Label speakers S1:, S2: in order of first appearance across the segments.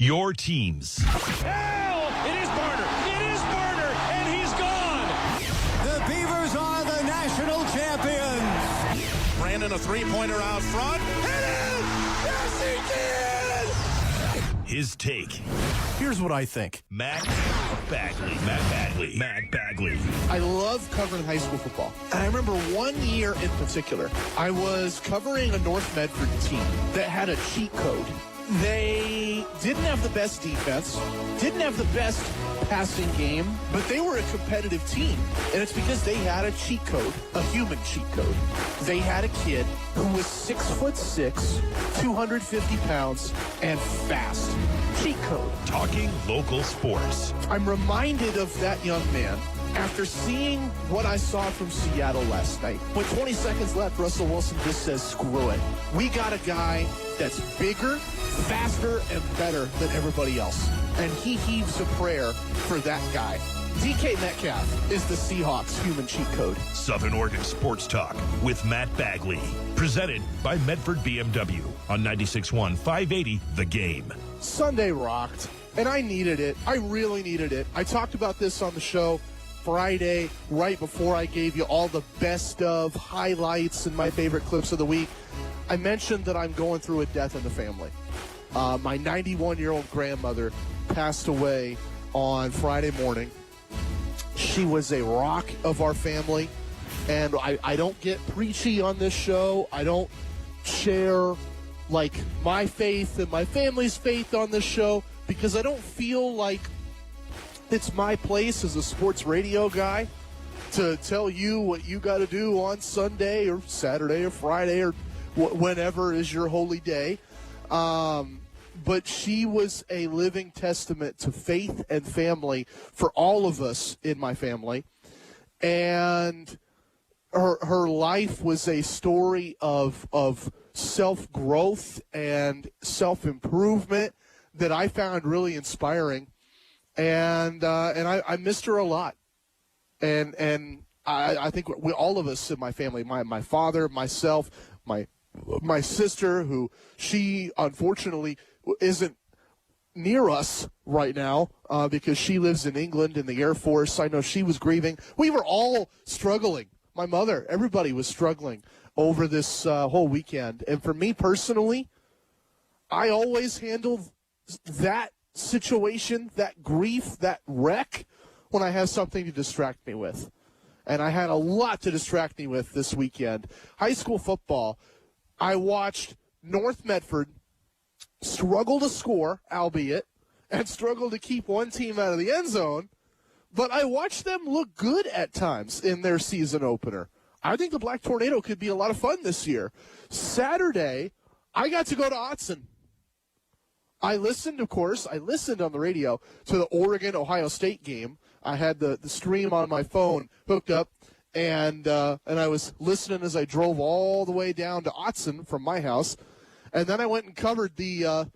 S1: Your teams.
S2: It is Barner. It is Barner, and he's gone.
S3: The Beavers are the national champions.
S4: Brandon, a three-pointer out front. Hit it! Yes, he did!
S1: His take.
S5: Here's what I think.
S1: Matt Bagley.
S6: I love covering high school football. And I remember one year in particular, I was covering a North Medford team that had a cheat code. They didn't have the best defense, didn't have the best passing game, but they were a competitive team. And it's because they had a cheat code, a human cheat code. They had a kid who was 6'6", 250 pounds, and fast. Cheat code.
S1: Talking local sports.
S6: I'm reminded of that young man after seeing what I saw from Seattle last night. With 20 seconds left, Russell Wilson just says, screw it. We got a guy that's bigger, faster, and better than everybody else. And he heaves a prayer for that guy. DK Metcalf is the Seahawks human cheat code.
S1: Southern Oregon Sports Talk with Matt Bagley. Presented by Medford BMW on 96.1 580 The Game.
S6: Sunday rocked, and I needed it. I really needed it. I talked about this on the show Friday, right before I gave you all the best of highlights and my favorite clips of the week. I mentioned that I'm going through a death in the family. My 91-year-old grandmother passed away on Friday morning. She was a rock of our family, and I don't get preachy on this show. I don't share like my faith and my family's faith on this show because I don't feel like it's my place as a sports radio guy to tell you what you got to do on Sunday or Saturday or Friday or whenever is your holy day. But she was a living testament to faith and family for all of us in my family. And her life was a story of self-growth and self-improvement that I found really inspiring. And I missed her a lot. And I think all of us in my family, my father, myself, my sister, who she unfortunately isn't near us right now because she lives in England in the Air Force. I know she was grieving. We were all struggling. My mother, everybody was struggling over this whole weekend. And for me personally, I always handle that situation, that grief, that wreck when I have something to distract me with. And I had a lot to distract me with this weekend. High school football, I watched North Medford struggle to score, albeit, and struggle to keep one team out of the end zone. But I watched them look good at times in their season opener. I think the Black Tornado could be a lot of fun this year. Saturday, I got to go to Autzen. I listened, of course, on the radio to the Oregon-Ohio State game. I had the stream on my phone hooked up, and I was listening as I drove all the way down to Autzen from my house. And then I went and covered the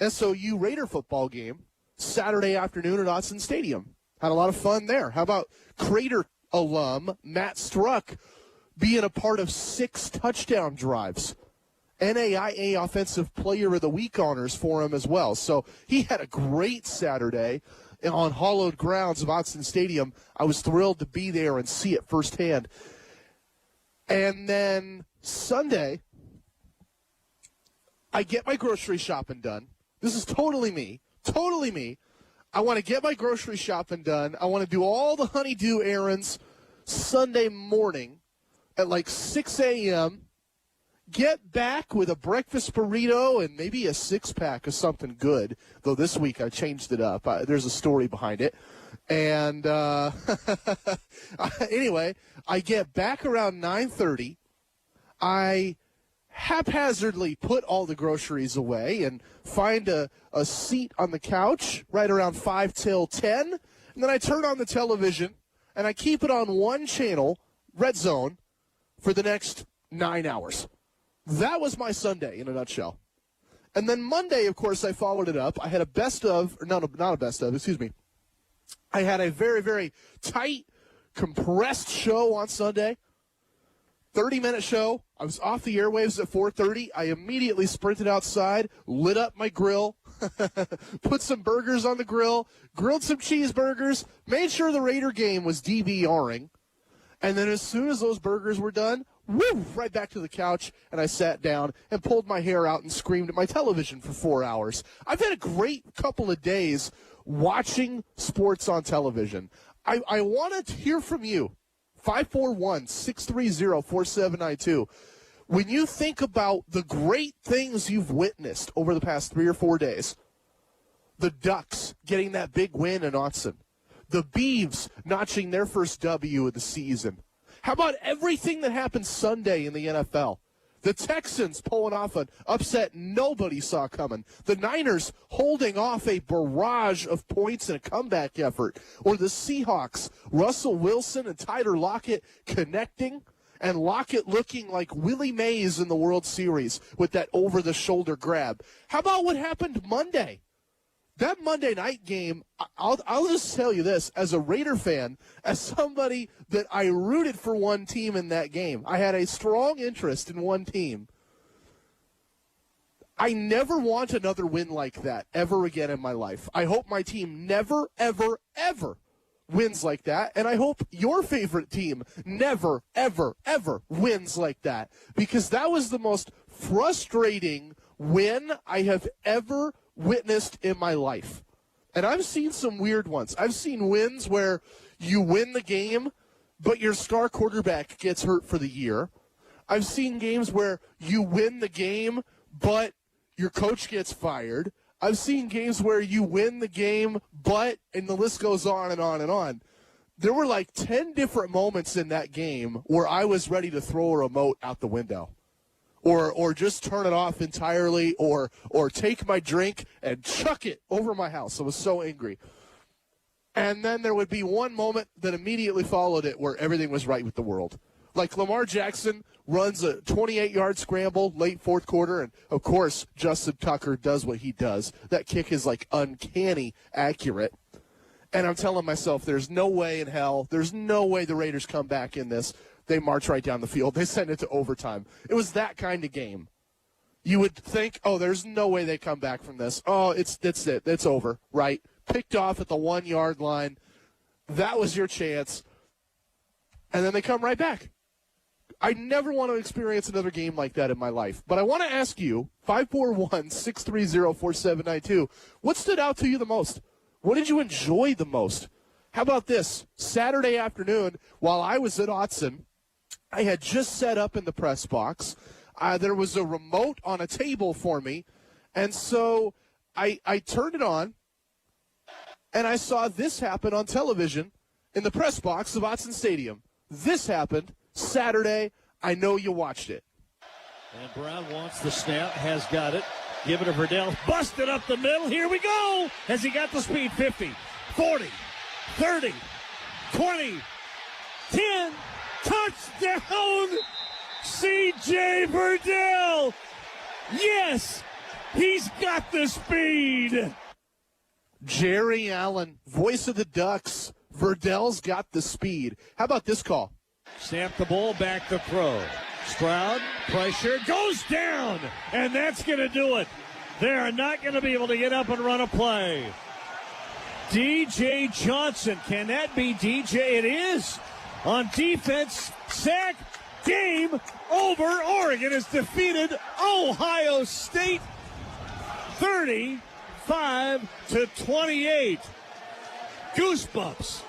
S6: SOU Raider football game Saturday afternoon at Autzen Stadium. Had a lot of fun there. How about Crater alum Matt Struck being a part of 6 touchdown drives? NAIA Offensive Player of the Week honors for him as well. So he had a great Saturday on hallowed grounds of Autzen Stadium. I was thrilled to be there and see it firsthand. And then Sunday, I get my grocery shopping done. This is totally me. I want to get my grocery shopping done. I want to do all the honeydew errands Sunday morning at like 6 a.m., get back with a breakfast burrito and maybe a 6-pack of something good, though this week I changed it up. There's a story behind it. And anyway, I get back around 9:30. I haphazardly put all the groceries away and find a seat on the couch right around 5 till 10. And then I turn on the television, and I keep it on one channel, Red Zone, for the next 9 hours. That was my Sunday in a nutshell. And then Monday, of course, I followed it up. I had a best of, or no, not a best of, excuse me. I had a very, very tight, compressed show on Sunday. 30-minute show. I was off the airwaves at 4:30. I immediately sprinted outside, lit up my grill, put some burgers on the grill, grilled some cheeseburgers, made sure the Raider game was DVRing. And then as soon as those burgers were done, woo, right back to the couch, and I sat down and pulled my hair out and screamed at my television for 4 hours. I've had a great couple of days watching sports on television. I want to hear from you. 541-630-4792. When you think about the great things you've witnessed over the past 3 or 4 days, the Ducks getting that big win in Autzen, the Beavs notching their first W of the season. How about everything that happened Sunday in the NFL? The Texans pulling off an upset nobody saw coming. The Niners holding off a barrage of points in a comeback effort. Or the Seahawks, Russell Wilson and Tyler Lockett connecting, and Lockett looking like Willie Mays in the World Series with that over-the-shoulder grab. How about what happened Monday? That Monday night game, I'll just tell you this, as a Raider fan, as somebody that I rooted for one team in that game, I had a strong interest in one team. I never want another win like that ever again in my life. I hope my team never, ever, ever wins like that, and I hope your favorite team never, ever, ever wins like that, because that was the most frustrating win I have ever witnessed in my life. And I've seen some weird ones. I've seen wins where you win the game, but your star quarterback gets hurt for the year. I've seen games where you win the game, but your coach gets fired. I've seen games where you win the game, but, and the list goes on and on and on. There were like 10 different moments in that game where I was ready to throw a remote out the window. Or just turn it off entirely, or take my drink and chuck it over my house. I was so angry. And then there would be one moment that immediately followed it where everything was right with the world. Like Lamar Jackson runs a 28-yard scramble late fourth quarter, and, of course, Justin Tucker does what he does. That kick is, like, uncanny accurate. And I'm telling myself there's no way in hell, there's no way the Raiders come back in this. They march right down the field. They send it to overtime. It was that kind of game. You would think, oh, there's no way they come back from this. Oh, that's it. It's over, right? Picked off at the 1-yard line. That was your chance. And then they come right back. I never want to experience another game like that in my life. But I want to ask you, 541-630-4792, what stood out to you the most? What did you enjoy the most? How about this? Saturday afternoon, while I was at Autzen, I had just set up in the press box. There was a remote on a table for me, and so I turned it on, and I saw this happen on television in the press box of Autzen Stadium. This happened Saturday. I know you watched it.
S2: And Brown wants the snap, has got it. Give it to Verdell. Busted up the middle. Here we go. Has he got the speed? 50, 40, 30, 20, 10. Touchdown, C.J. Verdell. Yes, he's got the speed.
S6: Jerry Allen, voice of the Ducks. Verdell's got the speed. How about this call?
S2: Snap the ball, back to throw. Stroud, pressure, goes down, and that's going to do it. They are not going to be able to get up and run a play. DJ Johnson, can that be DJ? It is. On defense, sack, game over. Oregon has defeated Ohio State 35-28. Goosebumps.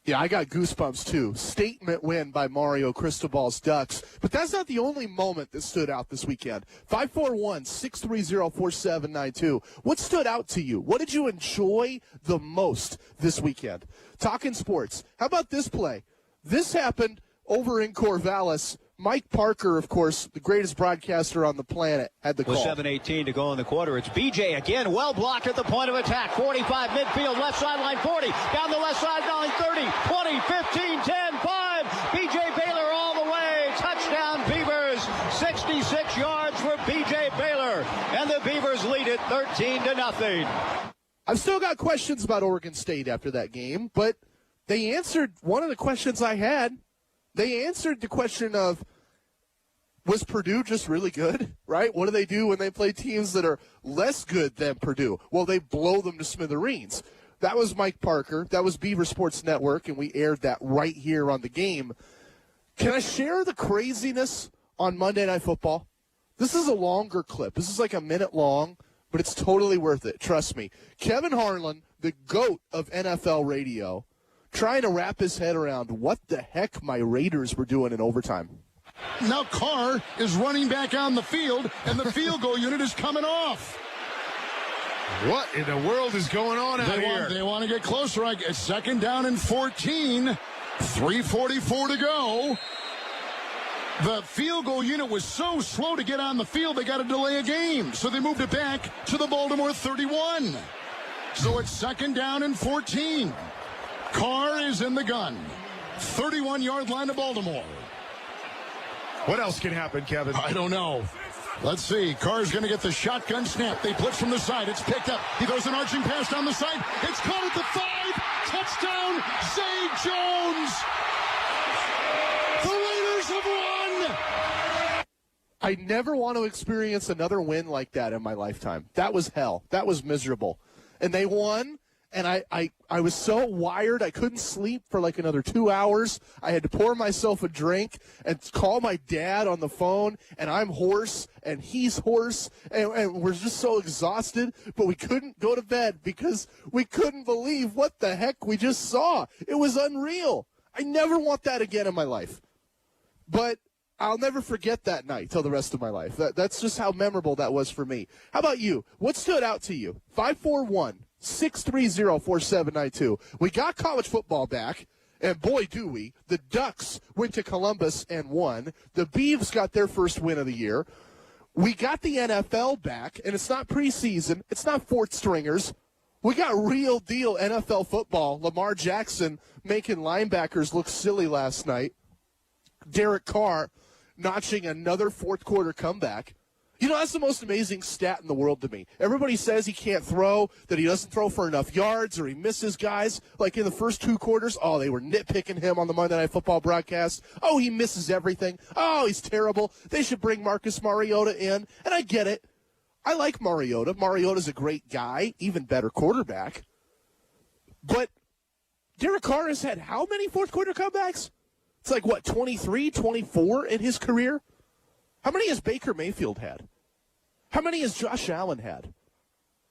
S6: Yeah, I got goosebumps too. Statement win by Mario Cristobal's Ducks. But that's not the only moment that stood out this weekend. 541-630-4792. What stood out to you? What did you enjoy the most this weekend? Talking sports. How about this play? This happened over in Corvallis. Mike Parker, of course, the greatest broadcaster on the planet, had the call.
S7: With 7:18 to go in the quarter, it's BJ again, well blocked at the point of attack. 45 midfield, left sideline 40, down the left sideline 30, 20, 15, 10, 5. BJ Baylor all the way. Touchdown Beavers. 66 yards for BJ Baylor, and the Beavers lead it 13-0.
S6: I've still got questions about Oregon State after that game, but they answered one of the questions I had. They answered the question of, Was Purdue just really good, right? What do they do when they play teams that are less good than Purdue? Well, they blow them to smithereens. That was Mike Parker. That was Beaver Sports Network, and we aired that right here on The Game. Can I share the craziness on Monday Night Football? This is a longer clip. This is like a minute long, but it's totally worth it. Trust me. Kevin Harlan, the GOAT of NFL radio, trying to wrap his head around what the heck my Raiders were doing in overtime.
S8: Now Carr is running back on the field, and the field goal unit is coming off.
S9: What in the world is going on out here?
S8: They want to get closer. It's second down and 14. 3:44 to go. The field goal unit was so slow to get on the field, they got to delay a game. So they moved it back to the Baltimore 31. So it's second down and 14. Carr is in the gun. 31-yard line of Baltimore.
S9: What else can happen, Kevin?
S8: I don't know. Let's see. Carr's going to get the shotgun snap. They blitz from the side. It's picked up. He throws an arching pass down the side. It's caught at the 5. Touchdown, Zay Jones. The Raiders have won.
S6: I never want to experience another win like that in my lifetime. That was hell. That was miserable. And they won. And I was so wired, I couldn't sleep for like another 2 hours. I had to pour myself a drink and call my dad on the phone, and I'm hoarse, and he's hoarse, and we're just so exhausted, but we couldn't go to bed because we couldn't believe what the heck we just saw. It was unreal. I never want that again in my life. But I'll never forget that night till the rest of my life. That's just how memorable that was for me. How about you? What stood out to you? 541-630-4792. We got college football back, and boy, do we. The Ducks went to Columbus and won. The Beavs got their first win of the year. We got the NFL back, and it's not preseason. It's not fourth stringers. We got real deal NFL football. Lamar Jackson making linebackers look silly last night. Derek Carr notching another fourth quarter comeback. You know, that's the most amazing stat in the world to me. Everybody says he can't throw, that he doesn't throw for enough yards, or he misses guys. Like in the first 2 quarters, they were nitpicking him on the Monday Night Football broadcast. Oh, he misses everything. Oh, he's terrible. They should bring Marcus Mariota in. And I get it. I like Mariota. Mariota's a great guy, even better quarterback. But Derek Carr has had how many fourth quarter comebacks? It's like, 23, 24 in his career? How many has Baker Mayfield had? How many has Josh Allen had?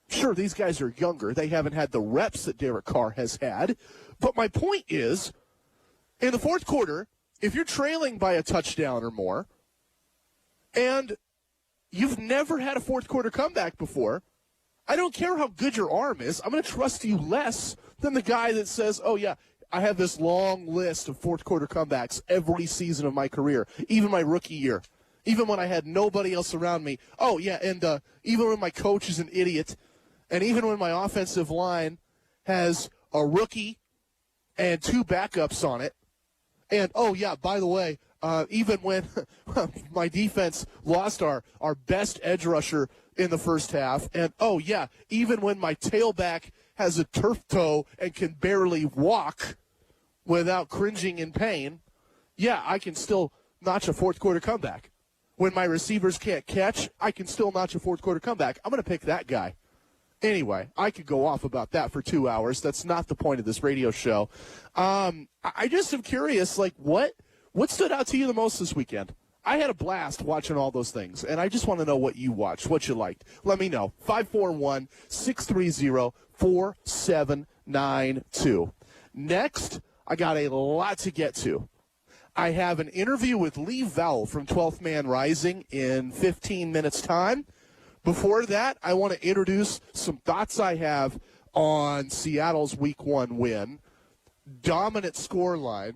S6: Sure, these guys are younger. They haven't had the reps that Derek Carr has had. But my point is, in the fourth quarter, if you're trailing by a touchdown or more, and you've never had a fourth quarter comeback before, I don't care how good your arm is. I'm going to trust you less than the guy that says, oh, yeah, I have this long list of fourth quarter comebacks every season of my career, even my rookie year, even when I had nobody else around me. Oh, yeah, and even when my coach is an idiot, and even when my offensive line has a rookie and 2 backups on it. And, oh, yeah, by the way, even when my defense lost our best edge rusher in the first half, and, oh, yeah, even when my tailback has a turf toe and can barely walk without cringing in pain, yeah, I can still notch a fourth quarter comeback. When my receivers can't catch, I can still notch a fourth quarter comeback. I'm going to pick that guy. Anyway, I could go off about that for 2 hours. That's not the point of this radio show. I just am curious, like, what stood out to you the most this weekend? I had a blast watching all those things, and I just want to know what you watched, what you liked. Let me know. 541-630-4792. Next, I got a lot to get to. I have an interview with Lee Vowell from 12th Man Rising in 15 minutes' time. Before that, I want to introduce some thoughts I have on Seattle's Week 1 win. Dominant scoreline,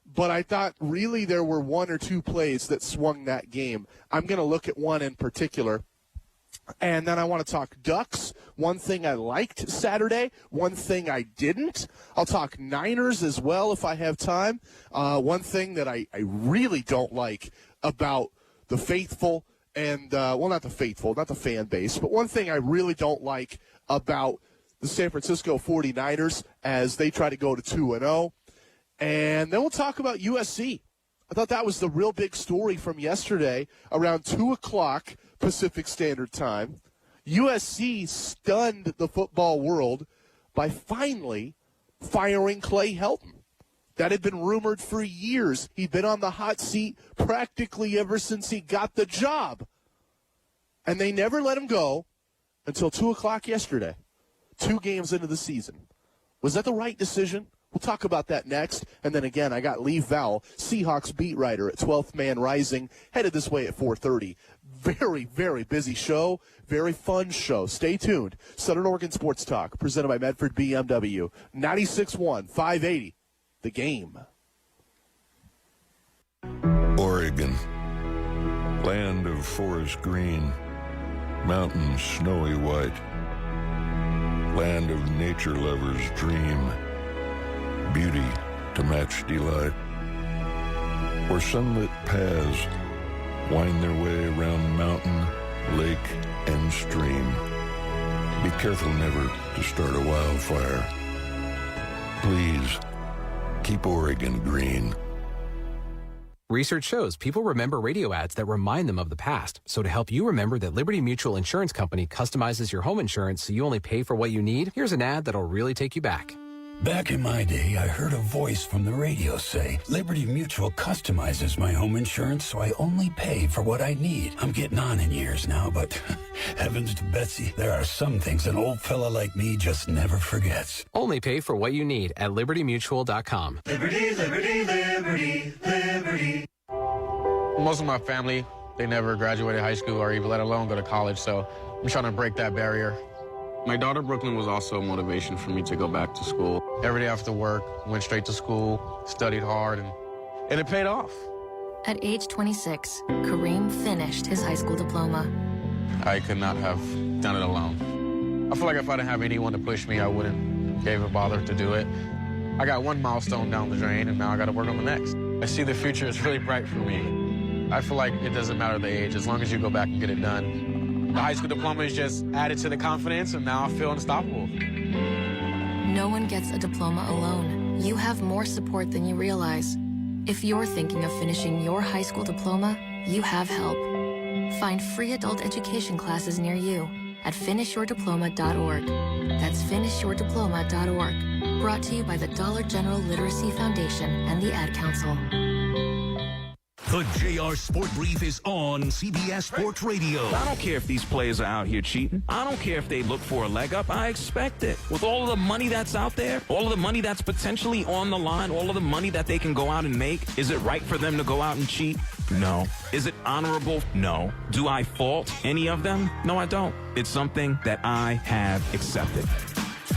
S6: but I thought really there were 1 or 2 plays that swung that game. I'm going to look at one in particular. And then I want to talk Ducks, one thing I liked Saturday, one thing I didn't. I'll talk Niners as well if I have time. One thing that I really don't like about the faithful and, not the faithful, not the fan base, but one thing I really don't like about the San Francisco 49ers as they try to go to 2-0. And then we'll talk about USC. I thought that was the real big story from yesterday around 2 o'clock Pacific Standard Time. USC stunned the football world by finally firing Clay Helton. That had been rumored for years. He'd been on the hot seat practically ever since he got the job. And they never let him go until 2 o'clock yesterday, 2 games into the season. Was that the right decision? We'll talk about that next. And then again, I got Lee Vowell, Seahawks beat writer at 12th Man Rising, headed this way at 4:30. Very, very busy show. Very fun show. Stay tuned. Southern Oregon Sports Talk, presented by Medford BMW. 96.1, 580. The Game.
S10: Oregon, land of forest green, mountains snowy white, land of nature lovers' dream, beauty to match delight, where sunlit paths wind their way around mountain, lake, and stream. Be careful never to start a wildfire. Please, keep Oregon green.
S11: Research shows people remember radio ads that remind them of the past. So to help you remember that Liberty Mutual Insurance Company customizes your home insurance so you only pay for what you need, here's an ad that'll really take you back.
S12: Back in my day, I heard a voice from the radio say, Liberty Mutual customizes my home insurance so I only pay for what I need. I'm getting on in years now, but heavens to Betsy, there are some things an old fella like me just never forgets.
S11: Only pay for what you need at libertymutual.com.
S3: Liberty, liberty, liberty, liberty.
S13: Most of my family, they never graduated high school or even let alone go to college, so I'm trying to break that barrier. My daughter, Brooklyn, was also a motivation for me to go back to school. Every day after work, went straight to school, studied hard, and it paid off.
S14: At age 26, Kareem finished his high school diploma.
S13: I could not have done it alone. I feel like if I didn't have anyone to push me, I wouldn't give a bother to do it. I got one milestone down the drain, and now I got to work on the next. I see the future is really bright for me. I feel like it doesn't matter the age, as long as you go back and get it done. The high school diploma is just added to the confidence, and now I feel unstoppable.
S14: No one gets a diploma alone. You have more support than you realize. If you're thinking of finishing your high school diploma, you have help. Find free adult education classes near you at finishyourdiploma.org. That's finishyourdiploma.org. Brought to you by the Dollar General Literacy Foundation and the Ad Council.
S1: The JR Sport Brief is on CBS Sports Radio.
S15: I don't care if these players are out here cheating. I don't care if they look for a leg up. I expect it. With all of the money that's out there, all of the money that's potentially on the line, all of the money that they can go out and make, is it right for them to go out and cheat? No. Is it honorable? No. Do I fault any of them? No, I don't. It's something that I have accepted.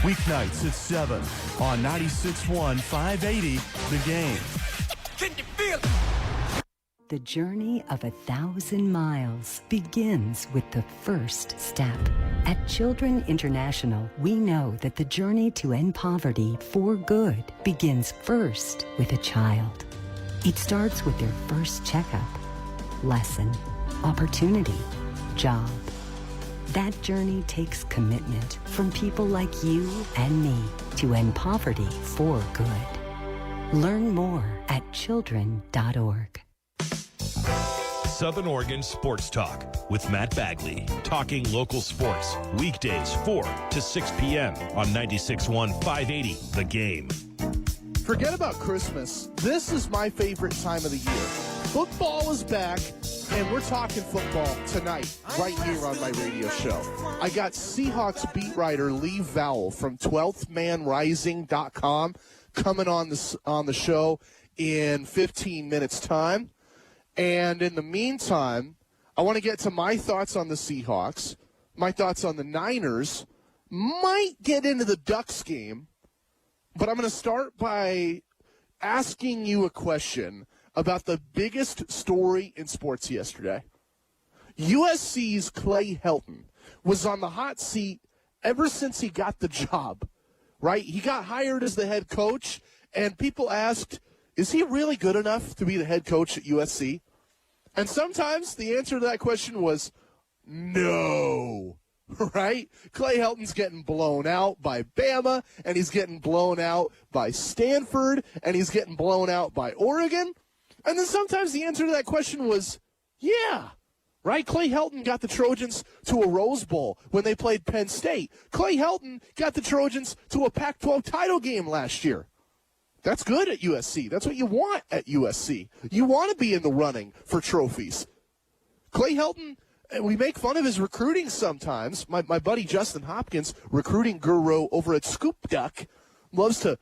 S5: Weeknights at 7 on 96.1, 580, The Game.
S3: Can you feel it?
S16: The journey of 1,000 miles begins with the first step. At Children International, we know that the journey to end poverty for good begins first with a child. It starts with their first checkup, lesson, opportunity, job. That journey takes commitment from people like you and me to end poverty for good. Learn more at children.org.
S1: Southern Oregon Sports Talk with Matt Bagley. Talking local sports. Weekdays 4 to 6 p.m. on 96.1 580 The Game.
S6: Forget about Christmas. This is my favorite time of the year. Football is back, and we're talking football tonight right here on my radio show. I got Seahawks beat writer Lee Vowell from 12thmanrising.com coming on the show in 15 minutes' time. And in the meantime, I want to get to my thoughts on the Seahawks, my thoughts on the Niners, might get into the Ducks game, but I'm going to start by asking you a question about the biggest story in sports yesterday. USC's Clay Helton was on the hot seat ever since he got the job, right? He got hired as the head coach, and people asked, is he really good enough to be the head coach at USC? And sometimes the answer to that question was no, right? Clay Helton's getting blown out by Bama, and he's getting blown out by Stanford, and he's getting blown out by Oregon. And then sometimes the answer to that question was, yeah. Right? Clay Helton got the Trojans to a Rose Bowl when they played Penn State. Clay Helton got the Trojans to a Pac-12 title game last year. That's good at USC. That's what you want at USC. You want to be in the running for trophies. Clay Helton, we make fun of his recruiting sometimes. My buddy Justin Hopkins, recruiting guru over at Scoop Duck, loves to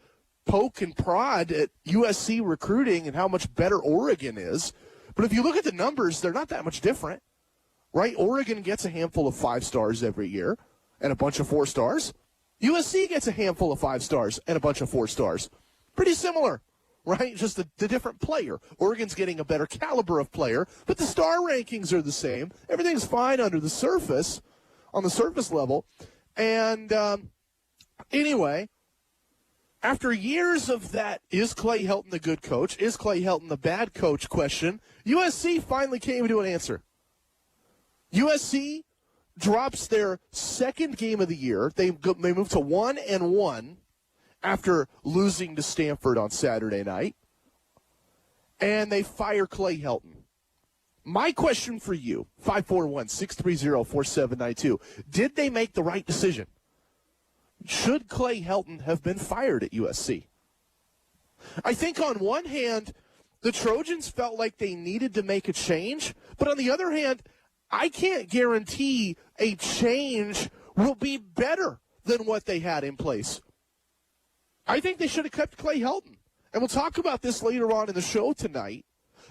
S6: poke and prod at USC recruiting and how much better Oregon is. But if you look at the numbers, they're not that much different. Right? Oregon gets a handful of 5 stars every year and a bunch of 4 stars. USC gets a handful of 5 stars and a bunch of 4 stars. Pretty similar, right? Just the different player. Oregon's getting a better caliber of player, but the star rankings are the same. Everything's fine under the surface, on the surface level. And anyway, after years of that, is Clay Helton the good coach? Is Clay Helton the bad coach question? USC finally came to an answer. USC drops their second game of the year. They move to 1-1 after losing to Stanford on Saturday night. And they fire Clay Helton. My question for you, 541-630-4792, did they make the right decision? Should Clay Helton have been fired at USC? I think on one hand, the Trojans felt like they needed to make a change, but on the other hand, I can't guarantee a change will be better than what they had in place. I think they should have kept Clay Helton. And we'll talk about this later on in the show tonight.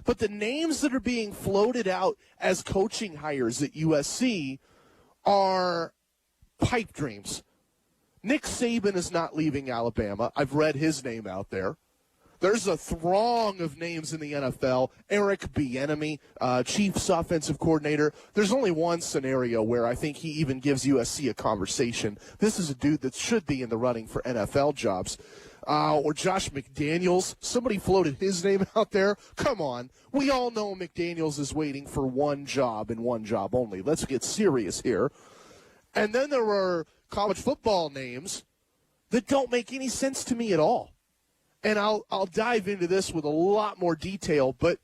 S6: But the names that are being floated out as coaching hires at USC are pipe dreams. Nick Saban is not leaving Alabama. I've read his name out there. There's a throng of names in the NFL. Eric Bieniemy, Chiefs offensive coordinator. There's only one scenario where I think he even gives USC a conversation. This is a dude that should be in the running for NFL jobs. Or Josh McDaniels. Somebody floated his name out there. Come on. We all know McDaniels is waiting for one job and one job only. Let's get serious here. And then there are college football names that don't make any sense to me at all. And I'll dive into this with a lot more detail, but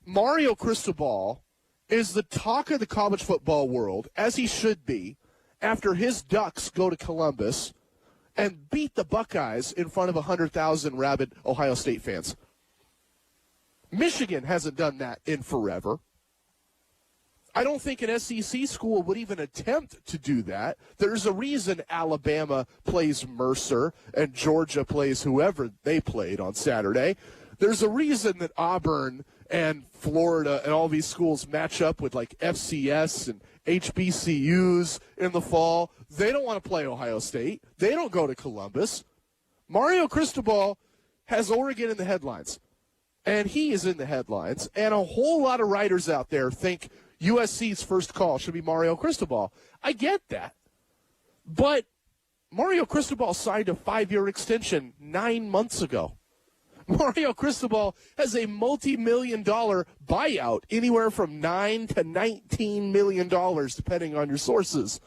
S6: Mario Cristobal is the talk of the college football world, as he should be, after his Ducks go to Columbus and beat the Buckeyes in front of 100,000 rabid Ohio State fans. Michigan hasn't done that in forever. I don't think an SEC school would even attempt to do that. There's a reason Alabama plays Mercer and Georgia plays whoever they played on Saturday. There's a reason that Auburn and Florida and all these schools match up with like FCS and HBCUs in the fall. They don't want to play Ohio State. They don't go to Columbus. Mario Cristobal has Oregon in the headlines, and he is in the headlines. And a whole lot of writers out there think USC's first call should be Mario Cristobal. I get that. But Mario Cristobal signed a 5-year extension 9 months ago. Mario Cristobal has a multi-million-dollar buyout, anywhere from $9 to $19 million, depending on your sources.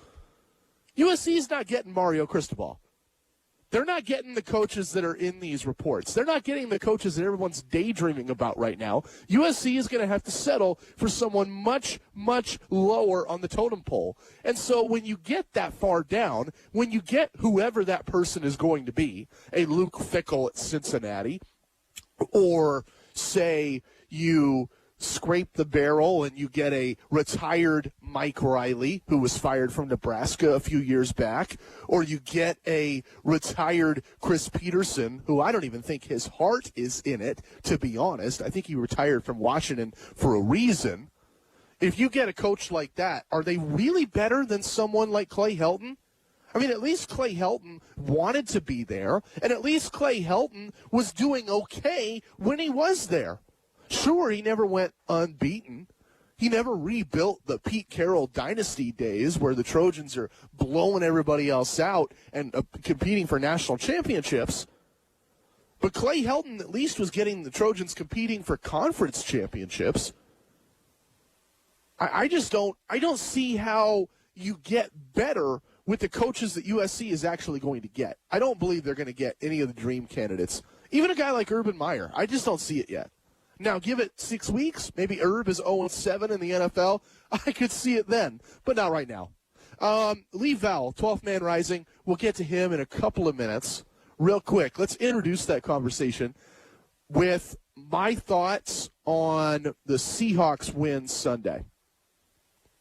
S6: USC's not getting Mario Cristobal. They're not getting the coaches that are in these reports. They're not getting the coaches that everyone's daydreaming about right now. USC is going to have to settle for someone much, much lower on the totem pole. And so when you get that far down, when you get whoever that person is going to be, a Luke Fickell at Cincinnati, or say you scrape the barrel and you get a retired Mike Riley, who was fired from Nebraska a few years back, or you get a retired Chris Peterson, who I don't even think his heart is in it, to be honest. I think he retired from Washington for a reason. If you get a coach like that, are they really better than someone like Clay Helton? I mean, at least Clay Helton wanted to be there, and at least Clay Helton was doing okay when he was there. Sure, he never went unbeaten. He never rebuilt the Pete Carroll dynasty days where the Trojans are blowing everybody else out and competing for national championships. But Clay Helton at least was getting the Trojans competing for conference championships. I don't see how you get better with the coaches that USC is actually going to get. I don't believe they're going to get any of the dream candidates. Even a guy like Urban Meyer, I just don't see it yet. Now, give it 6 weeks. Maybe Herb is 0-7 in the NFL. I could see it then, but not right now. Lee Vowell, 12th Man Rising. We'll get to him in a couple of minutes. Real quick, let's introduce that conversation with my thoughts on the Seahawks win Sunday.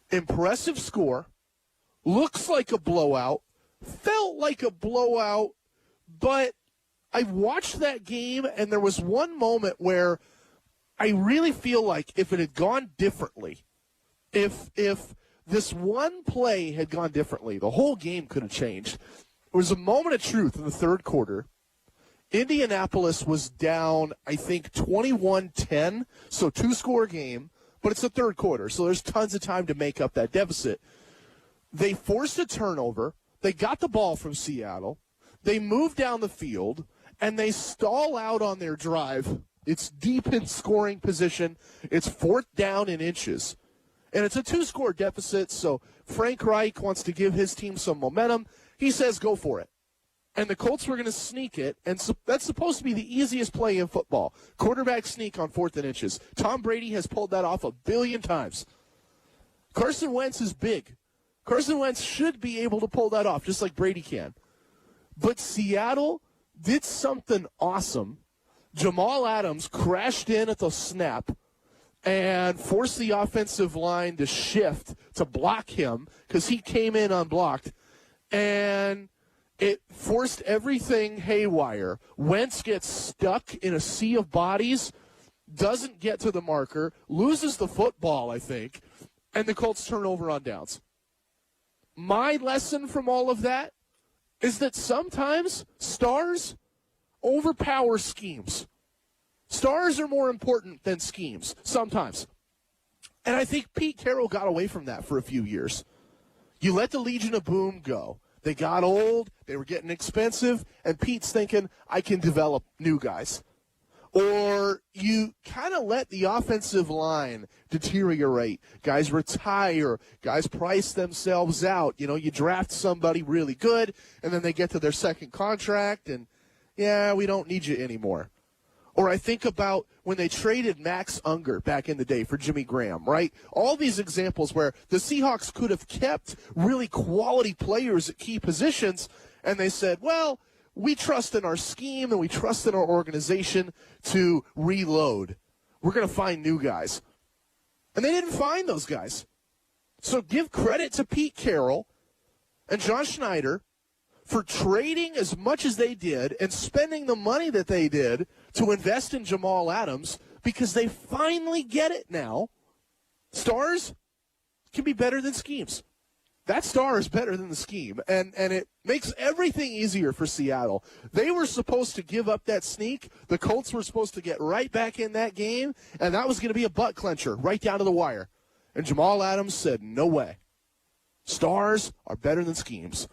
S6: Impressive score. Looks like a blowout. Felt like a blowout, but I watched that game, and there was one moment where I really feel like if it had gone differently, if this one play had gone differently, the whole game could have changed. There was a moment of truth in the third quarter. Indianapolis was down, I think, 21-10, so two-score game, but it's the third quarter, so there's tons of time to make up that deficit. They forced a turnover. They got the ball from Seattle. They moved down the field, and they stall out on their drive. It's deep in scoring position. It's 4th down in inches. And it's a two-score deficit, so Frank Reich wants to give his team some momentum. He says go for it. And the Colts were going to sneak it, and so that's supposed to be the easiest play in football. Quarterback sneak on 4th and inches. Tom Brady has pulled that off 1 billion times. Carson Wentz is big. Carson Wentz should be able to pull that off, just like Brady can. But Seattle did something awesome. Jamal Adams crashed in at the snap and forced the offensive line to shift to block him because he came in unblocked. And it forced everything haywire. Wentz gets stuck in a sea of bodies, doesn't get to the marker, loses the football, I think, and the Colts turn over on downs. My lesson from all of that is that sometimes stars overpower schemes. Stars are more important than schemes, sometimes. And I think Pete Carroll got away from that for a few years. You let the Legion of Boom go. They got old, they were getting expensive, and Pete's thinking, I can develop new guys. Or you kind of let the offensive line deteriorate. Guys retire. Guys price themselves out. You know, you draft somebody really good, and then they get to their second contract, and, yeah, we don't need you anymore. Or I think about when they traded Max Unger back in the day for Jimmy Graham, right? All these examples where the Seahawks could have kept really quality players at key positions, and they said, well, we trust in our scheme and we trust in our organization to reload. We're going to find new guys. And they didn't find those guys. So give credit to Pete Carroll and John Schneider for trading as much as they did and spending the money that they did to invest in Jamal Adams because they finally get it now. Stars can be better than schemes. That star is better than the scheme, and it makes everything easier for Seattle. They were supposed to give up that sneak. The Colts were supposed to get right back in that game, and that was going to be a butt clencher right down to the wire. And Jamal Adams said, no way. Stars are better than schemes.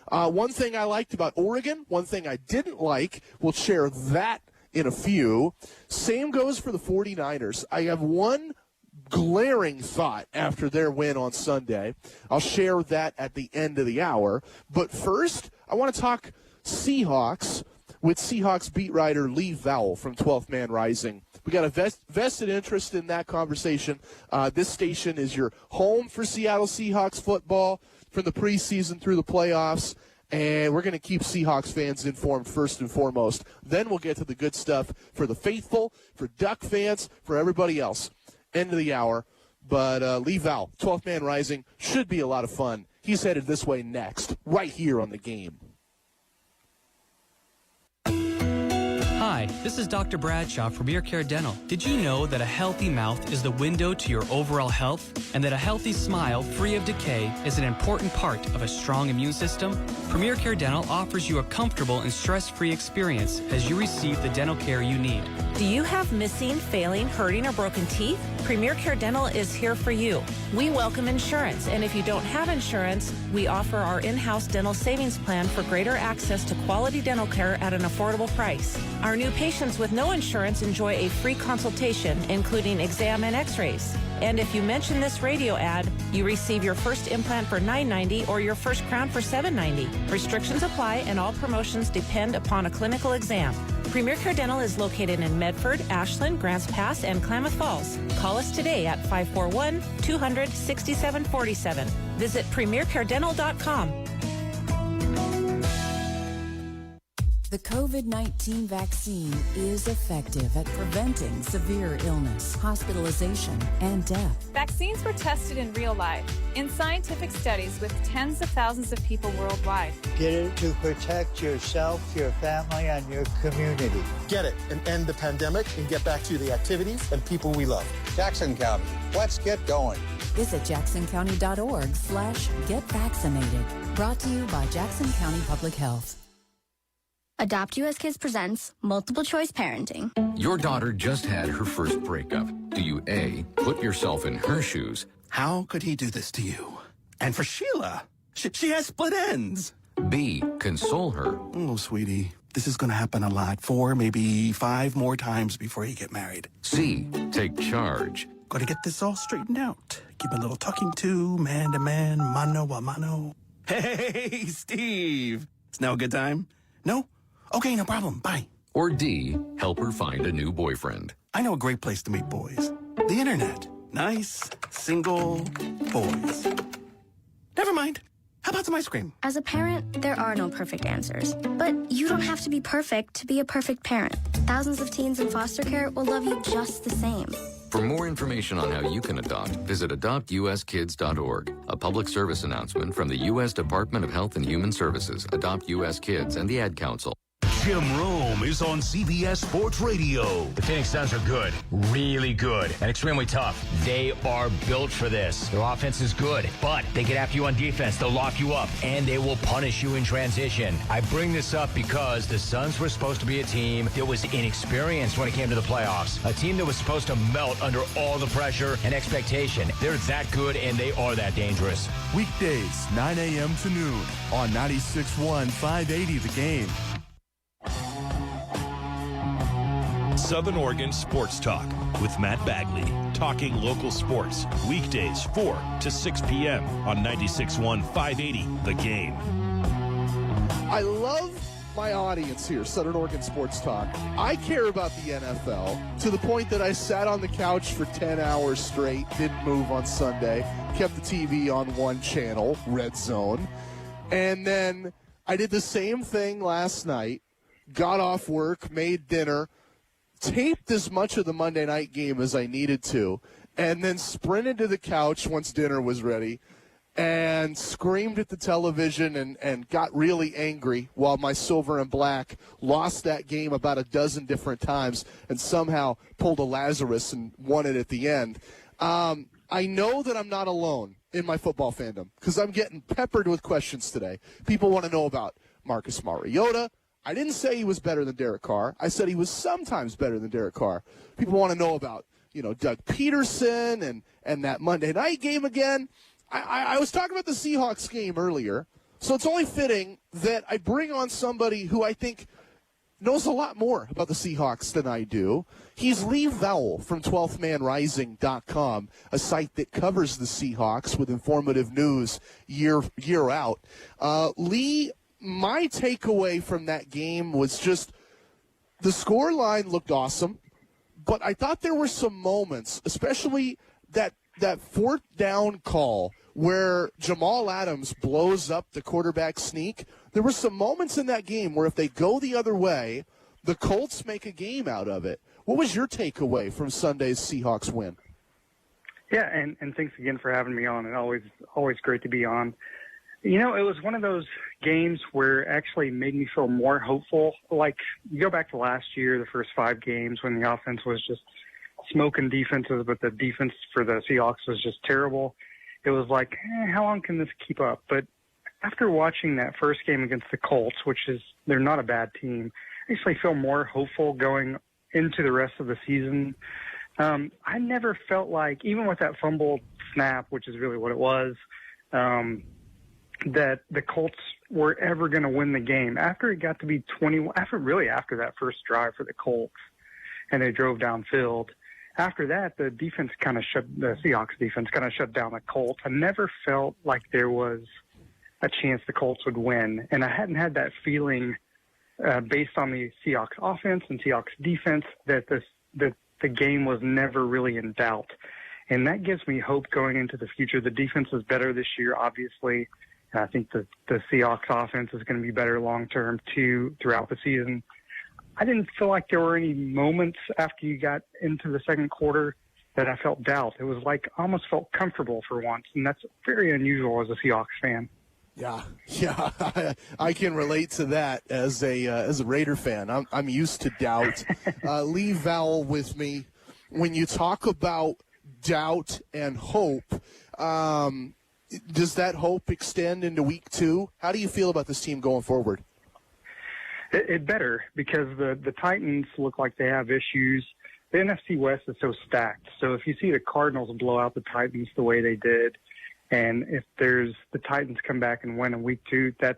S6: One thing I liked about Oregon, one thing I didn't like, we'll share that in a few. Same goes for the 49ers. I have one glaring thought after their win on Sunday. I'll share that at the end of the hour. But first, I want to talk Seahawks with Seahawks beat writer Lee Vowell from 12th Man Rising. We got a vested interest in that conversation. This station is your home for Seattle Seahawks football from the preseason through the playoffs. And we're going to keep Seahawks fans informed first and foremost. Then we'll get to the good stuff for the faithful, for Duck fans, for everybody else. End of the hour. But Lee Vowell, 12th Man Rising, should be a lot of fun. He's headed this way next, right here on The Game.
S17: Hi, this is Dr. Bradshaw from Premier Care Dental. Did you know that a healthy mouth is the window to your overall health, and that a healthy smile free of decay is an important part of a strong immune system? Premier Care Dental offers you a comfortable and stress-free experience as you receive the dental care you need.
S18: Do you have missing, failing, hurting, or broken teeth? Premier Care Dental is here for you. We welcome insurance, and if you don't have insurance, we offer our in-house dental savings plan for greater access to quality dental care at an affordable price. Our new patients with no insurance enjoy a free consultation, including exam and x-rays. And if you mention this radio ad, you receive your first implant for $9.90 or your first crown for $7.90. Restrictions apply and all promotions depend upon a clinical exam. Premier Care Dental is located in Medford, Ashland, Grants Pass, and Klamath Falls. Call us today at 541-200-6747. Visit premiercaredental.com.
S19: The COVID-19 vaccine is effective at preventing severe illness, hospitalization, and death.
S20: Vaccines were tested in real life, in scientific studies with tens of thousands of people worldwide.
S21: Get it to protect yourself, your family, and your community.
S22: Get it and end the pandemic and get back to the activities and people we love.
S21: Jackson County, let's get going.
S19: Visit jacksoncounty.org/getvaccinated. Brought to you by Jackson County Public Health.
S23: Adopt US Kids presents Multiple Choice Parenting.
S24: Your daughter just had her first breakup. Do you A, put yourself in her shoes?
S25: How could he do this to you? And for Sheila, she has split ends.
S24: B, console her.
S25: Oh, sweetie, this is going to happen a lot. 4, maybe 5 more times before you get married.
S24: C, take charge.
S25: Got to get this all straightened out. Give a little talking to, man to man, mano a mano. Hey, Steve. It's now a good time? No? Okay, no problem. Bye.
S24: Or D, help her find a new boyfriend.
S25: I know a great place to meet boys. The internet. Nice, single boys. Never mind. How about some ice cream?
S23: As a parent, there are no perfect answers. But you don't have to be perfect to be a perfect parent. Thousands of teens in foster care will love you just the same.
S24: For more information on how you can adopt, visit adoptuskids.org. A public service announcement from the U.S. Department of Health and Human Services, Adopt U.S. Kids, and the Ad Council.
S1: Jim Rome is on CBS Sports Radio.
S26: The Phoenix Suns are good, really good, and extremely tough. They are built for this. Their offense is good, but they get after you on defense. They'll lock you up, and they will punish you in transition. I bring this up because the Suns were supposed to be a team that was inexperienced when it came to the playoffs. A team that was supposed to melt under all the pressure and expectation. They're that good, and they are that dangerous.
S5: Weekdays, 9 a.m. to noon on 96.1 580 The Game.
S1: Southern Oregon Sports Talk with Matt Bagley. Talking local sports. Weekdays 4 to 6 p.m. on 96.1 580 The Game.
S6: I love my audience here, Southern Oregon Sports Talk. I care about the NFL to the point that I sat on the couch for 10 hours straight, didn't move on Sunday, kept the TV on one channel, Red Zone, and then I did the same thing last night, got off work, made dinner, taped as much of the Monday night game as I needed to, and then sprinted to the couch once dinner was ready and screamed at the television and got really angry while my silver and black lost that game about a dozen different times and somehow pulled a Lazarus and won it at the end. I know that I'm not alone in my football fandom because I'm getting peppered with questions today. People want to know about Marcus Mariota. I didn't say he was better than Derek Carr. I said he was sometimes better than Derek Carr. People want to know about, Doug Peterson and that Monday night game again. I was talking about the Seahawks game earlier, so it's only fitting that I bring on somebody who I think knows a lot more about the Seahawks than I do. He's Lee Vowell from 12thmanrising.com, a site that covers the Seahawks with informative news year out. Lee, my takeaway from that game was just the score line looked awesome, but I thought there were some moments, especially that fourth down call where Jamal Adams blows up the quarterback sneak. There were some moments in that game where if they go the other way, the Colts make a game out of it. What was your takeaway from Sunday's Seahawks win?
S27: Yeah, and thanks again for having me on. And always great to be on. It was one of those games where it actually made me feel more hopeful. Like, you go back to last year, the first 5 games when the offense was just smoking defenses, but the defense for the Seahawks was just terrible. It was like, how long can this keep up? But after watching that first game against the Colts, they're not a bad team, I actually feel more hopeful going into the rest of the season. I never felt like, even with that fumbled snap, which is really what it was, that the Colts were ever going to win the game. After it got to be 21, after that first drive for the Colts, and they drove downfield, after that, the Seahawks defense kind of shut down the Colts. I never felt like there was a chance the Colts would win, and I hadn't had that feeling based on the Seahawks offense and Seahawks defense that the game was never really in doubt. And that gives me hope going into the future. The defense is better this year, obviously. And I think the Seahawks offense is going to be better long-term, too, throughout the season. I didn't feel like there were any moments after you got into the second quarter that I felt doubt. It was like I almost felt comfortable for once, and that's very unusual as a Seahawks fan.
S6: Yeah, I can relate to that as a Raider fan. I'm used to doubt. Lee Vowell with me. When you talk about doubt and hope, does that hope extend into week 2? How do you feel about this team going forward?
S27: It better, because the Titans look like they have issues. The NFC West is so stacked. So if you see the Cardinals blow out the Titans the way they did, and if the Titans come back and win in week 2, that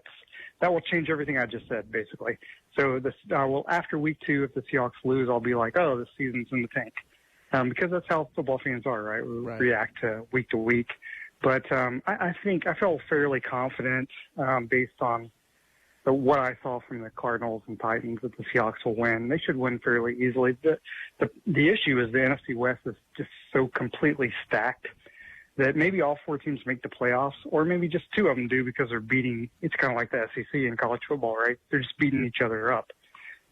S27: will change everything I just said, basically. So after week 2, if the Seahawks lose, I'll be like, oh, the season's in the tank. Because that's how football fans are, right? We react to week. But I think I felt fairly confident based on what I saw from the Cardinals and Titans that the Seahawks will win. They should win fairly easily. The issue is the NFC West is just so completely stacked that maybe all 4 teams make the playoffs, or maybe just 2 of them do because they're beating. It's kind of like the SEC in college football, right? They're just beating each other up.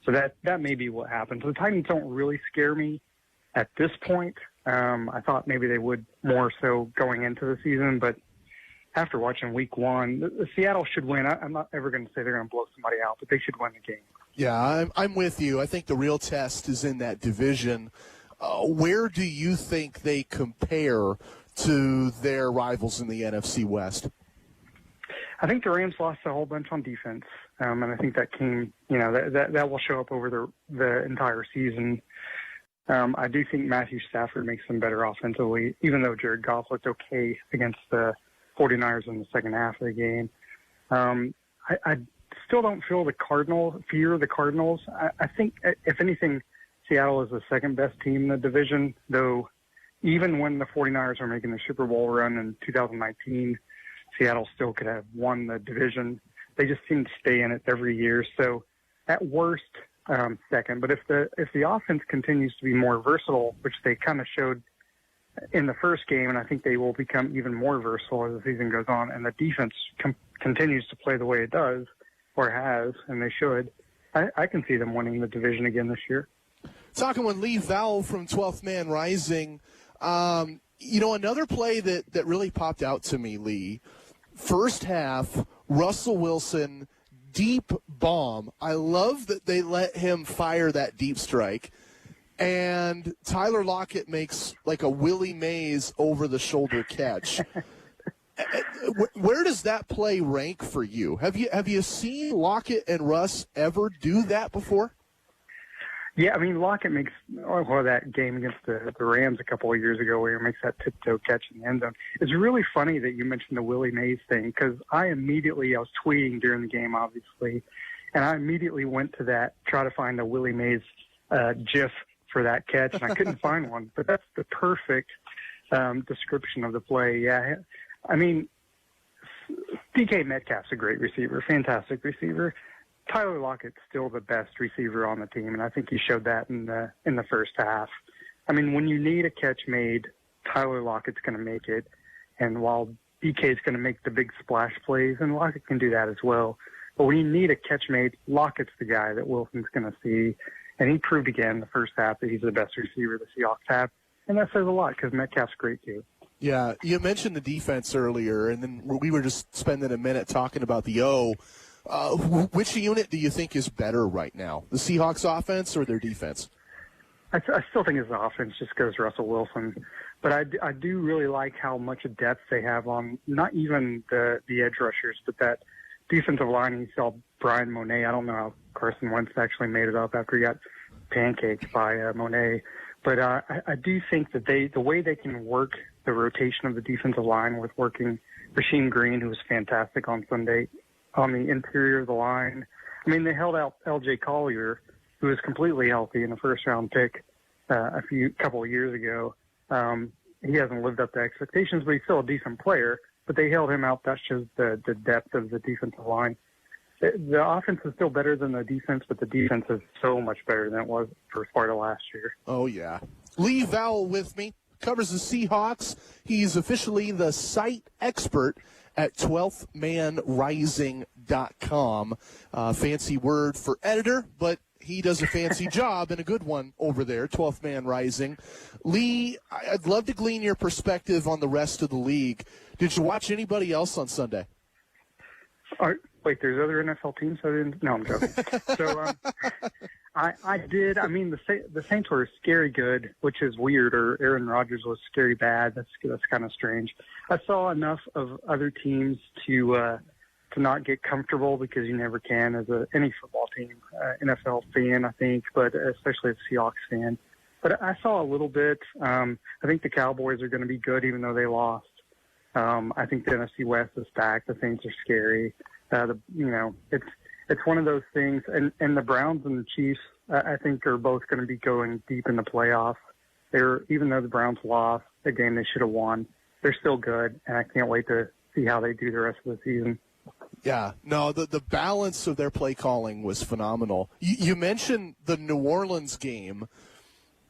S27: So that may be what happens. The Titans don't really scare me at this point. I thought maybe they would more so going into the season, but after watching week 1, the Seattle should win. I'm not ever going to say they're going to blow somebody out, but they should win the game.
S6: Yeah, I'm with you. I think the real test is in that division. Where do you think they compare to their rivals in the NFC West?
S27: I think the Rams lost a whole bunch on defense, and I think that came, that will show up over the entire season. I do think Matthew Stafford makes them better offensively, even though Jared Goff looked okay against the 49ers in the second half of the game. I still don't fear the Cardinals. I think, if anything, Seattle is the second best team in the division, though even when the 49ers are making the Super Bowl run in 2019, Seattle still could have won the division. They just seem to stay in it every year. So at worst, second. But if the offense continues to be more versatile, which they kind of showed in the first game, and I think they will become even more versatile as the season goes on, and the defense continues to play the way it does, or has, and they should, I can see them winning the division again this year.
S6: Talking with Lee Vowell from 12th Man Rising, another play that really popped out to me, Lee, first half, Russell Wilson, deep bomb. I love that they let him fire that deep strike. And Tyler Lockett makes like a Willie Mays over-the-shoulder catch. Where does that play rank for you? Have you seen Lockett and Russ ever do that before?
S27: Yeah, I mean, Lockett makes that game against the Rams a couple of years ago where he makes that tiptoe catch in the end zone. It's really funny that you mentioned the Willie Mays thing, because I was tweeting during the game, obviously, and I immediately went to that, try to find a Willie Mays GIF for that catch, and I couldn't find one. But that's the perfect description of the play. Yeah, I mean, DK Metcalf's a great receiver, fantastic receiver. Tyler Lockett's still the best receiver on the team, and I think he showed that in the first half. I mean, when you need a catch made, Tyler Lockett's going to make it, and while DK's going to make the big splash plays, and Lockett can do that as well, but when you need a catch made, Lockett's the guy that Wilson's going to see, and he proved again in the first half that he's the best receiver the Seahawks have, and that says a lot because Metcalf's great too.
S6: Yeah, you mentioned the defense earlier, and then we were just spending a minute talking about the O. Which unit do you think is better right now, the Seahawks offense or their defense?
S27: I still think his offense just goes Russell Wilson. But I do really like how much depth they have on not even the edge rushers, but that defensive line. You saw Brian Monet. I don't know how Carson Wentz actually made it up after he got pancaked by Monet. But I do think that the way they can work the rotation of the defensive line with working Rasheem Green, who was fantastic on Sunday, on the interior of the line. I mean, they held out L.J. Collier, who was completely healthy in the first-round pick, a couple of years ago. He hasn't lived up to expectations, but he's still a decent player. But they held him out. That shows the depth of the defensive line. The offense is still better than the defense, but the defense is so much better than it was the first part of last year.
S6: Oh, yeah. Lee Vowell with me, covers the Seahawks. He's officially the site expert at 12thmanrising.com. Fancy word for editor, but he does a fancy job and a good one over there, 12th Man Rising. Lee, I'd love to glean your perspective on the rest of the league. Did you watch anybody else on Sunday?
S27: Wait, there's other NFL teams? No, I'm joking. So I did. I mean, the Saints were scary good, which is weird, or Aaron Rodgers was scary bad. That's kind of strange. I saw enough of other teams to not get comfortable, because you never can as any football team, NFL fan, I think, but especially a Seahawks fan. But I saw a little bit. I think the Cowboys are going to be good, even though they lost. I think the NFC West is stacked. The Saints are scary. It's one of those things. And the Browns and the Chiefs, I think, are both going to be going deep in the playoffs. Even though the Browns lost a game they should have won, they're still good, and I can't wait to see how they do the rest of the season.
S6: Yeah, no, the balance of their play calling was phenomenal. You mentioned the New Orleans game.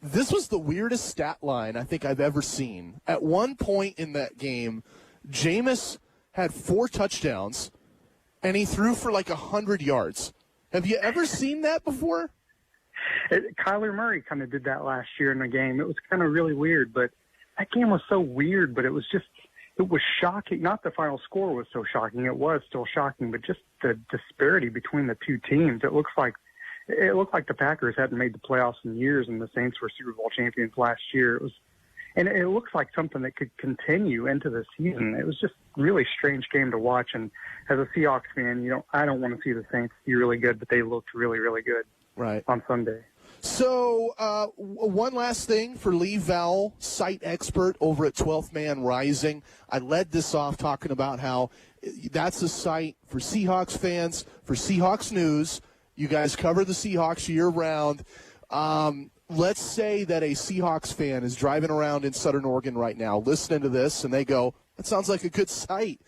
S6: This was the weirdest stat line I think I've ever seen. At one point in that game, Jameis had 4 touchdowns, and he threw for like 100 yards. Have you ever seen that before?
S27: Kyler Murray kind of did that last year in the game. It was kind of really weird, but that game was so weird, but it was shocking. Not the final score was so shocking. It was still shocking, but just the disparity between the two teams. It looked like the Packers hadn't made the playoffs in years, and the Saints were Super Bowl champions last year. And it looks like something that could continue into the season. It was just a really strange game to watch. And as a Seahawks fan, I don't want to see the Saints be really good, but they looked really, really good on Sunday.
S6: So one last thing for Lee Vowell, site expert over at 12th Man Rising. I led this off talking about how that's a site for Seahawks fans, for Seahawks news. You guys cover the Seahawks year-round. Let's say that a Seahawks fan is driving around in Southern Oregon right now, listening to this, and they go, that sounds like a good site.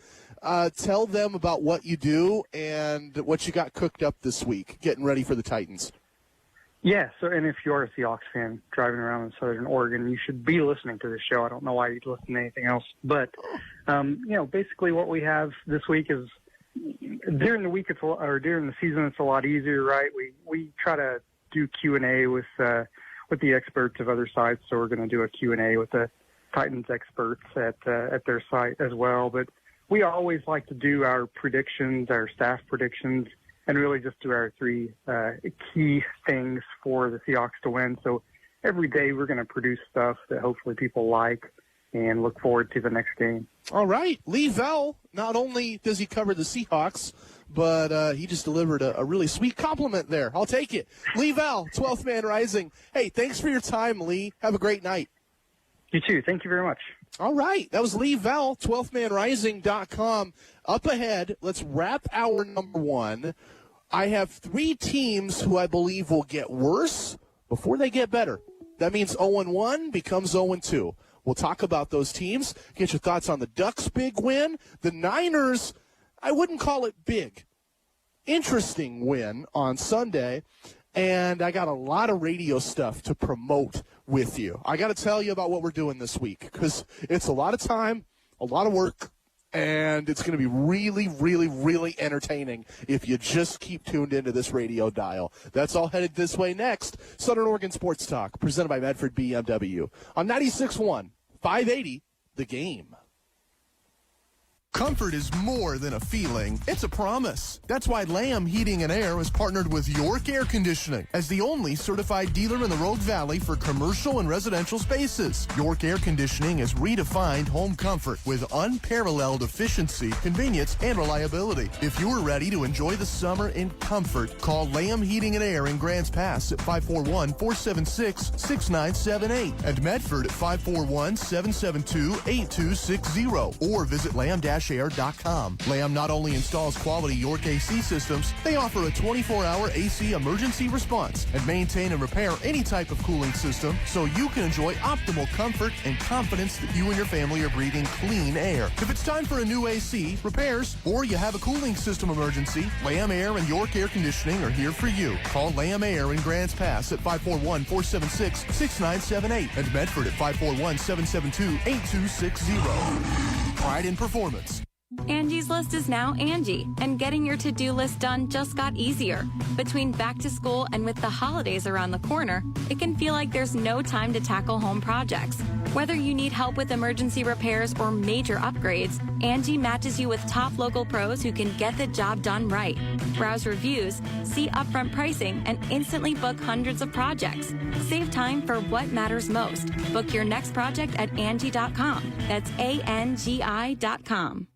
S6: Tell them about what you do and what you got cooked up this week, getting ready for the Titans.
S27: Yeah, and if you're a Seahawks fan driving around in Southern Oregon, you should be listening to this show. I don't know why you'd listen to anything else. But, basically what we have this week is, during the week during the season, it's a lot easier, right? We try to do Q&A with the experts of other sites, so we're going to do a Q&A with the Titans experts at their site as well. But we always like to do our predictions, our staff predictions, and really just do our 3 key things for the Seahawks to win. So every day we're going to produce stuff that hopefully people like and look forward to the next game.
S6: All right. Lee Vowell, not only does he cover the Seahawks, but he just delivered a really sweet compliment there. I'll take it. Lee Vowell, 12th Man Rising. Hey, thanks for your time, Lee. Have a great night.
S27: You too. Thank you very much.
S6: All right. That was Lee Vowell, 12thmanrising.com. Up ahead, let's wrap hour number 1. I have 3 teams who I believe will get worse before they get better. That means 0-1 becomes 0-2. We'll talk about those teams, get your thoughts on the Ducks' big win. The Niners, I wouldn't call it big. Interesting win on Sunday. And I got a lot of radio stuff to promote with you. I got to tell you about what we're doing this week, because it's a lot of time, a lot of work, and it's going to be really, really, really entertaining if you just keep tuned into this radio dial. That's all headed this way next. Southern Oregon Sports Talk, presented by Medford BMW on 96.1, 580, The Game.
S5: Comfort is more than a feeling, it's a promise. That's why Lamb Heating and Air has partnered with York Air Conditioning as the only certified dealer in the Rogue Valley for commercial and residential spaces. York Air Conditioning has redefined home comfort with unparalleled efficiency, convenience, and reliability. If you're ready to enjoy the summer in comfort, call Lamb Heating and Air in Grants Pass at 541-476-6978 and Medford at 541-772-8260 or visit lamb-heating.com. YorkAirShare.com. Lamb not only installs quality York AC systems, they offer a 24-hour AC emergency response and maintain and repair any type of cooling system so you can enjoy optimal comfort and confidence that you and your family are breathing clean air. If it's time for a new AC, repairs, or you have a cooling system emergency, Lamb Air and York Air Conditioning are here for you. Call Lamb Air in Grants Pass at 541-476-6978 and Medford at 541-772-8260. Pride in performance.
S2: Angie's List is now Angie, and getting your to-do list done just got easier. Between back to school and with the holidays around the corner, it can feel like there's no time to tackle home projects. Whether you need help with emergency repairs or major upgrades, Angie matches you with top local pros who can get the job done right. Browse reviews, see upfront pricing, and instantly book hundreds of projects. Save time for what matters most. Book your next project at Angie.com. That's ANGI.com.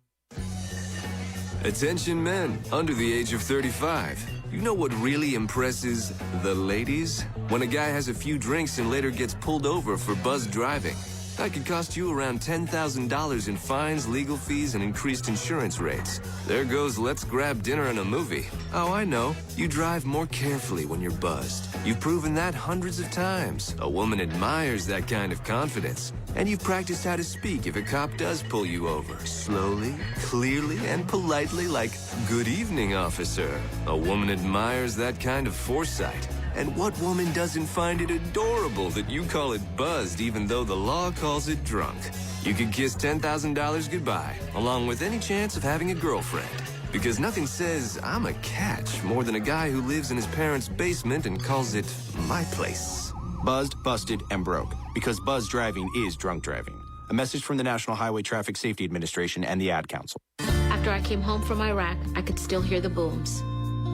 S4: Attention men under the age of 35. You know what really impresses the ladies? When a guy has a few drinks and later gets pulled over for buzz driving. That could cost you around $10,000 in fines, legal fees, and increased insurance rates. There goes let's grab dinner and a movie. Oh, I know. You drive more carefully when you're buzzed. You've proven that hundreds of times. A woman admires that kind of confidence. And you've practiced how to speak if a cop does pull you over. Slowly, clearly, and politely like, "Good evening, officer." A woman admires that kind of foresight. And what woman doesn't find it adorable that you call it buzzed even though the law calls it drunk? You could kiss $10,000 goodbye, along with any chance of having a girlfriend. Because nothing says I'm a catch more than a guy who lives in his parents' basement and calls it my place.
S7: Buzzed, busted, and broke. Because buzz driving is drunk driving. A message from the National Highway Traffic Safety Administration and the Ad Council.
S8: After I came home from Iraq, I could still hear the booms.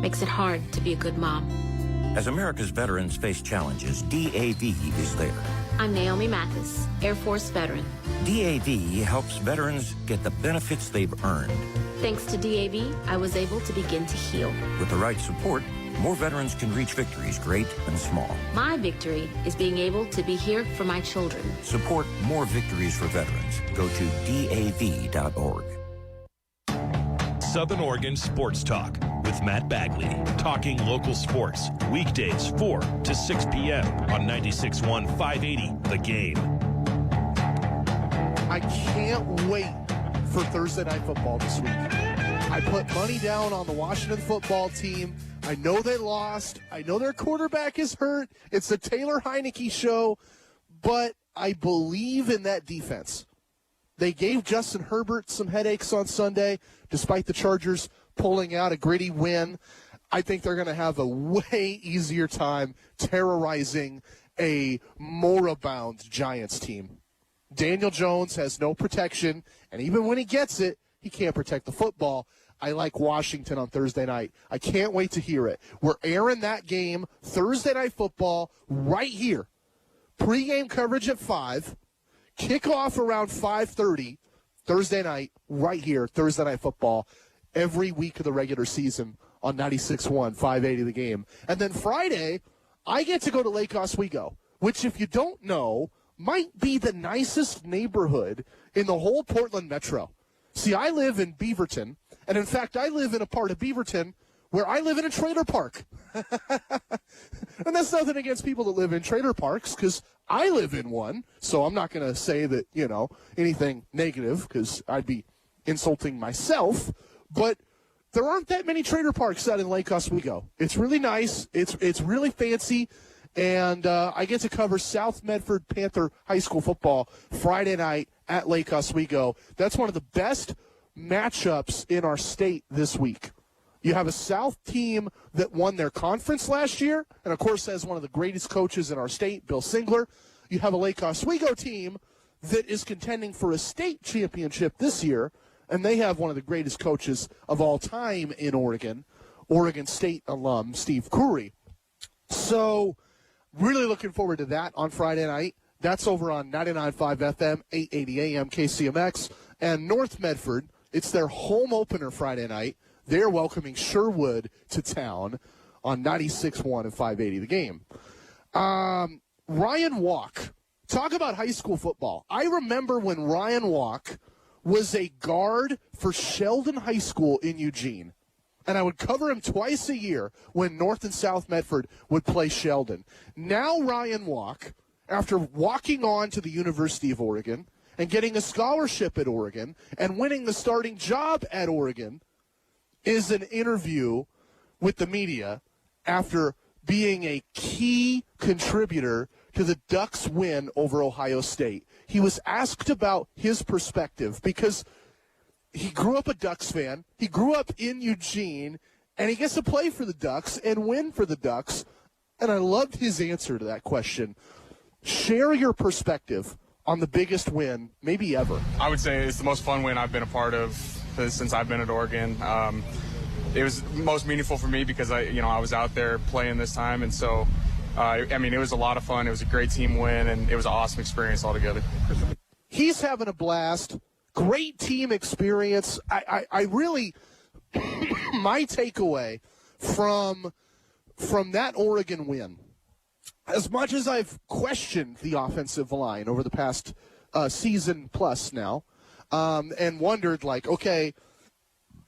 S8: Makes it hard to be a good mom.
S9: As America's veterans face challenges, DAV is there.
S8: I'm Naomi Mathis, Air Force veteran.
S9: DAV helps veterans get the benefits they've earned.
S8: Thanks to DAV, I was able to begin to heal.
S9: With the right support, more veterans can reach victories great and small.
S8: My victory is being able to be here for my children.
S9: Support more victories for veterans. Go to DAV.org.
S1: Southern Oregon Sports Talk with Matt Bagley. Talking local sports. Weekdays 4 to 6 p.m. on 96.1 580 The Game.
S6: I can't wait for Thursday Night Football this week. I put money down on the Washington football team. I know they lost. I know their quarterback is hurt. It's the Taylor Heineke show. But I believe in that defense. They gave Justin Herbert some headaches on Sunday, despite the Chargers pulling out a gritty win. I think they're going to have a way easier time terrorizing a moribund Giants team. Daniel Jones has no protection, and even when he gets it, he can't protect the football. I like Washington on Thursday night. I can't wait to hear it. We're airing that game, Thursday Night Football, right here. Pre-game coverage at 5. Kickoff around 5:30 Thursday night, right here, Thursday Night Football, every week of the regular season on 96.1, 580 The Game. And then Friday, I get to go to Lake Oswego, which, if you don't know, might be the nicest neighborhood in the whole Portland metro. See, I live in Beaverton, and in fact, I live in a part of Beaverton where I live in a trailer park. And that's nothing against people that live in trailer parks, because I live in one, so I'm not going to say that, anything negative, because I'd be insulting myself. But there aren't that many trailer parks out in Lake Oswego. It's really nice. It's really fancy. And I get to cover South Medford Panther High School football Friday night at Lake Oswego. That's one of the best matchups in our state this week. You have a South team that won their conference last year, and of course has one of the greatest coaches in our state, Bill Singler. You have a Lake Oswego team that is contending for a state championship this year, and they have one of the greatest coaches of all time in Oregon, Oregon State alum Steve Curry. So really looking forward to that on Friday night. That's over on 99.5 FM, 880 AM KCMX. And North Medford, it's their home opener Friday night. They're welcoming Sherwood to town on 96.1 and 580 The Game. Ryan Walk. Talk about high school football. I remember when Ryan Walk was a guard for Sheldon High School in Eugene. And I would cover him twice a year when North and South Medford would play Sheldon. Now Ryan Walk, after walking on to the University of Oregon and getting a scholarship at Oregon and winning the starting job at Oregon, is an interview with the media after being a key contributor to the Ducks' win over Ohio State. He was asked about his perspective because he grew up a Ducks fan. He grew up in Eugene, and he gets to play for the Ducks and win for the Ducks. And I loved his answer to that question. Share your perspective on the biggest win, maybe ever.
S3: I would say it's the most fun win I've been a part of since I've been at Oregon. It was most meaningful for me because I was out there playing this time, and so it was a lot of fun. It was a great team win, and it was an awesome experience altogether.
S6: He's having a blast. Great team experience. I really, my takeaway from that Oregon win, as much as I've questioned the offensive line over the past season plus now, and wondered, okay,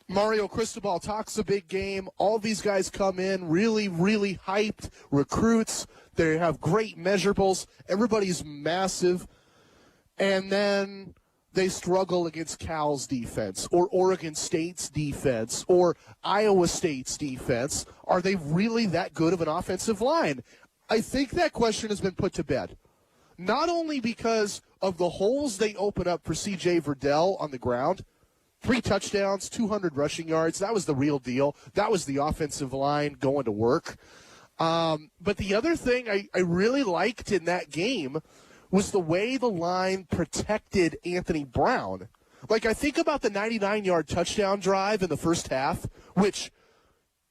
S6: Mario Cristobal talks a big game. All these guys come in really, really hyped recruits. They have great measurables. Everybody's massive. And then they struggle against Cal's defense or Oregon State's defense or Iowa State's defense. Are they really that good of an offensive line? I think that question has been put to bed. Not only because of the holes they open up for C.J. Verdell on the ground, 3 touchdowns, 200 rushing yards. That was the real deal. That was the offensive line going to work. But the other thing I really liked in that game was the way the line protected Anthony Brown. I think about the 99-yard touchdown drive in the first half, which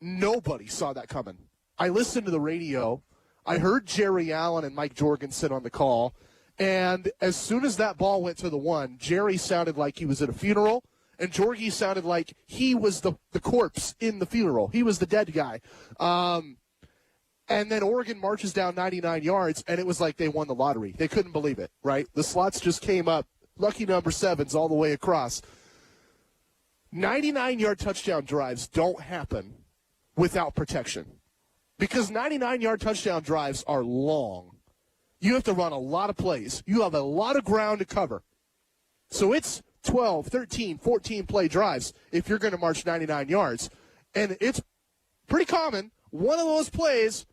S6: nobody saw that coming. I listened to the radio. I heard Jerry Allen and Mike Jorgensen on the call, and as soon as that ball went to the 1, Jerry sounded like he was at a funeral, and Jorgie sounded like he was the corpse in the funeral. He was the dead guy. And then Oregon marches down 99 yards, and it was like they won the lottery. They couldn't believe it, right? The slots just came up. Lucky number 7s all the way across. 99-yard touchdown drives don't happen without protection because 99-yard touchdown drives are long. You have to run a lot of plays. You have a lot of ground to cover. So it's 12, 13, 14-play drives if you're going to march 99 yards. And it's pretty common. One of those plays,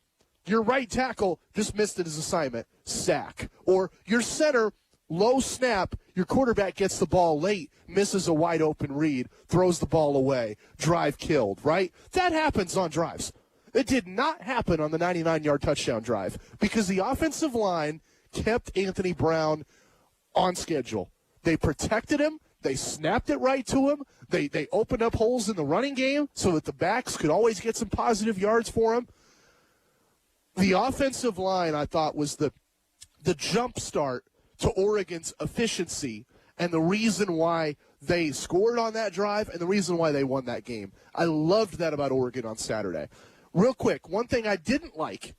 S6: your right tackle just missed his assignment, sack. Or your center, low snap, your quarterback gets the ball late, misses a wide-open read, throws the ball away, drive killed, right? That happens on drives. It did not happen on the 99-yard touchdown drive because the offensive line kept Anthony Brown on schedule. They protected him. They snapped it right to him. They opened up holes in the running game so that the backs could always get some positive yards for him. The offensive line, I thought, was the jump start to Oregon's efficiency and the reason why they scored on that drive and the reason why they won that game. I loved that about Oregon on Saturday. Real quick, one thing I didn't like,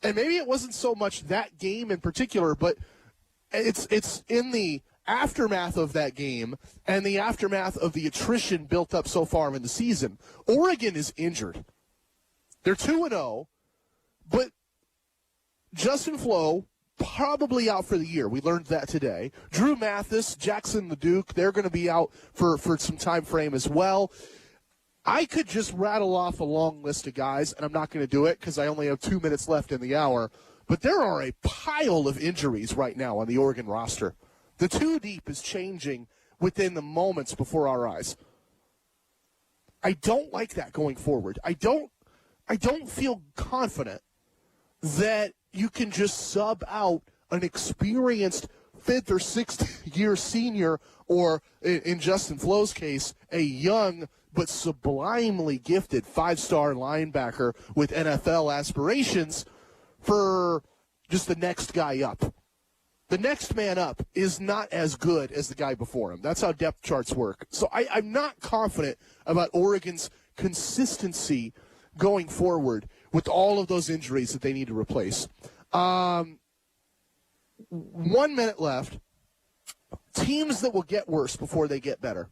S6: and maybe it wasn't so much that game in particular, but it's in the aftermath of that game and the aftermath of the attrition built up so far in the season. Oregon is injured. They're 2-0, but Justin Flo probably out for the year. We learned that today. Drew Mathis, Jackson LeDuc, they're going to be out for some time frame as well. I could just rattle off a long list of guys, and I'm not going to do it because I only have 2 minutes left in the hour, but there are a pile of injuries right now on the Oregon roster. The 2 deep is changing within the moments before our eyes. I don't like that going forward. I don't feel confident that you can just sub out an experienced 5th or 6th year senior, or in Justin Flo's case, a young but sublimely gifted 5-star linebacker with NFL aspirations for just the next guy up. The next man up is not as good as the guy before him. That's how depth charts work. So I'm not confident about Oregon's consistency going forward with all of those injuries that they need to replace. 1 minute left. teams that will get worse before they get better.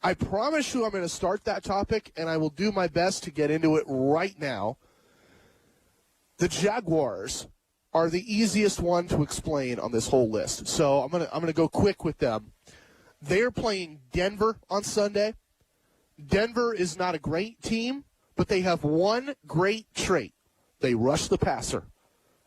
S6: I promise you I'm going to start that topic, and I will do my best to get into it right now. The Jaguars are the easiest one to explain on this whole list. So I'm going to go quick with them. They're playing Denver on Sunday. Denver is not a great team, but they have one great trait. They rush the passer.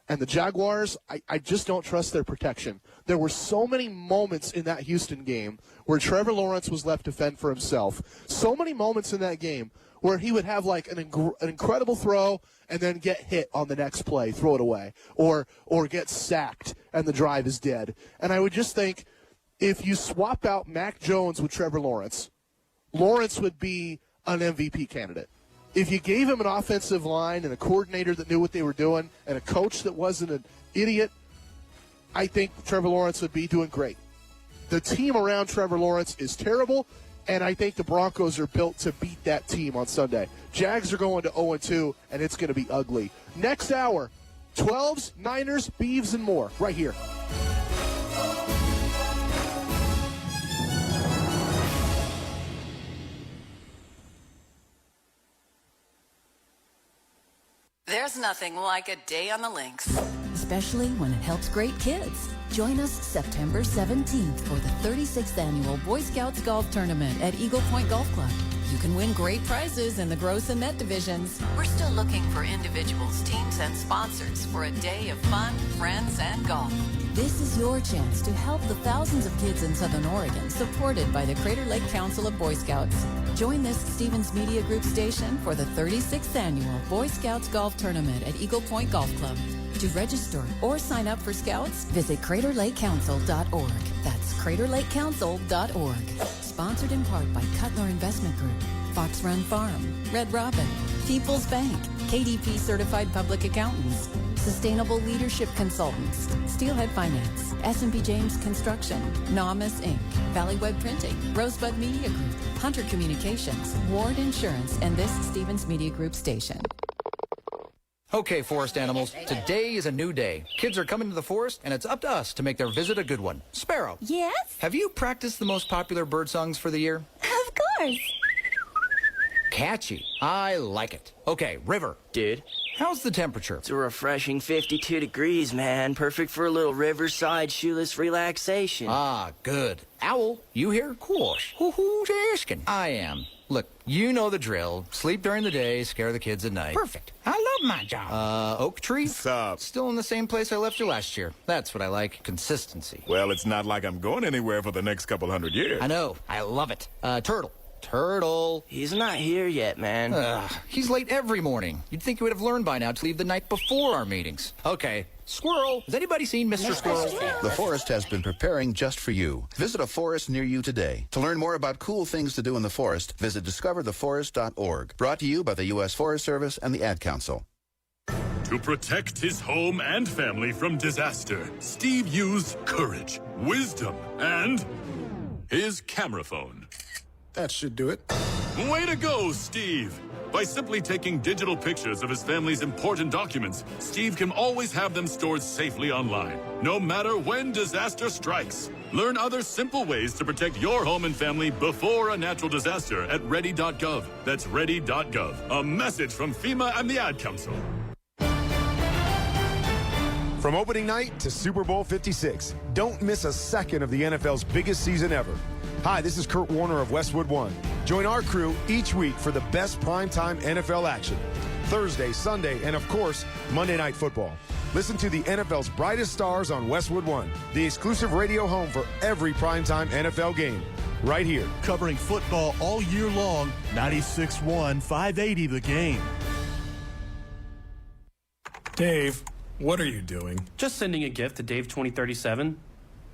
S6: And the Jaguars, I just don't trust their protection. There were so many moments in that Houston game where Trevor Lawrence was left to fend for himself. So many moments in that game where he would have like an incredible throw and then get hit on the next play, throw it away, or get sacked and the drive is dead. And I would just think if you swap out Mac Jones with Trevor Lawrence, Lawrence would be an MVP candidate. If you gave him an offensive line and a coordinator that knew what they were doing and a coach that wasn't an idiot, I think Trevor Lawrence would be doing great. The team around Trevor Lawrence is terrible, and I think the Broncos are built to beat that team on Sunday. Jags are going to 0-2, and it's going to be ugly. Next hour, 12s, Niners, Beavs, and more, right here.
S10: There's nothing like a day on the links.
S19: Especially when it helps great kids. Join us September 17th for the 36th Annual Boy Scouts Golf Tournament at Eagle Point Golf Club. You can win great prizes in the gross and net divisions.
S10: We're still looking for individuals, teams, and sponsors for a day of fun, friends, and golf.
S19: This is your chance to help the thousands of kids in Southern Oregon supported by the Crater Lake Council of Boy Scouts. Join this Stevens Media Group station for the 36th Annual Boy Scouts Golf Tournament at Eagle Point Golf Club. To register or sign up for Scouts, visit CraterLakeCouncil.org. That's CraterLakeCouncil.org. Sponsored in part by Cutler Investment Group, Fox Run Farm, Red Robin, People's Bank, KDP Certified Public Accountants, Sustainable Leadership Consultants, Steelhead Finance, S&P James Construction, Naumus Inc., Valley Web Printing, Rosebud Media Group, Hunter Communications, Ward Insurance, and this Stevens Media Group station.
S11: Okay, forest animals, today is a new day. Kids are coming to the forest, and it's up to us to make their visit a good one. Sparrow.
S12: Yes?
S11: Have you practiced the most popular bird songs for the year?
S12: Of course.
S11: Catchy. I like it. Okay, River.
S13: Dude.
S11: How's the temperature?
S13: It's a refreshing 52 degrees, man. Perfect for a little riverside shoeless relaxation.
S11: Ah, good. Owl, you here? Course. Who's asking? I am. Look, you know the drill. Sleep during the day, scare the kids at night. Perfect. I love my job. Oak Tree?
S14: What's up?
S11: Still in the same place I left you last year. That's what I like. Consistency.
S14: Well, it's not like I'm going anywhere for the next couple hundred years.
S11: I know. I love it. Turtle. Turtle.
S13: He's not here yet, man.
S11: He's late every morning. You'd think he would have learned by now to leave the night before our meetings. Okay. Squirrel. Has anybody seen Mr. Squirrel?
S15: The forest has been preparing just for you. Visit a forest near you today. To learn more about cool things to do in the forest, visit discovertheforest.org. Brought to you by the U.S. Forest Service and the Ad Council.
S16: To protect his home and family from disaster, Steve used courage, wisdom, and his camera phone.
S28: That should do it.
S16: Way to go, Steve! By simply taking digital pictures of his family's important documents, Steve can always have them stored safely online, no matter when disaster strikes. Learn other simple ways to protect your home and family before a natural disaster at ready.gov. That's ready.gov. A message from FEMA and the Ad Council.
S29: From opening night to Super Bowl 56, don't miss a second of the NFL's biggest season ever. Hi, this is Kurt Warner of Westwood One. Join our crew each week for the best primetime NFL action. Thursday, Sunday, and of course, Monday Night Football. Listen to the NFL's brightest stars on Westwood One, the exclusive radio home for every primetime NFL game. Right here.
S5: Covering football all year long, 96.1, 580 The Game.
S30: Dave, what are you doing?
S17: Just sending a gift to Dave 2037.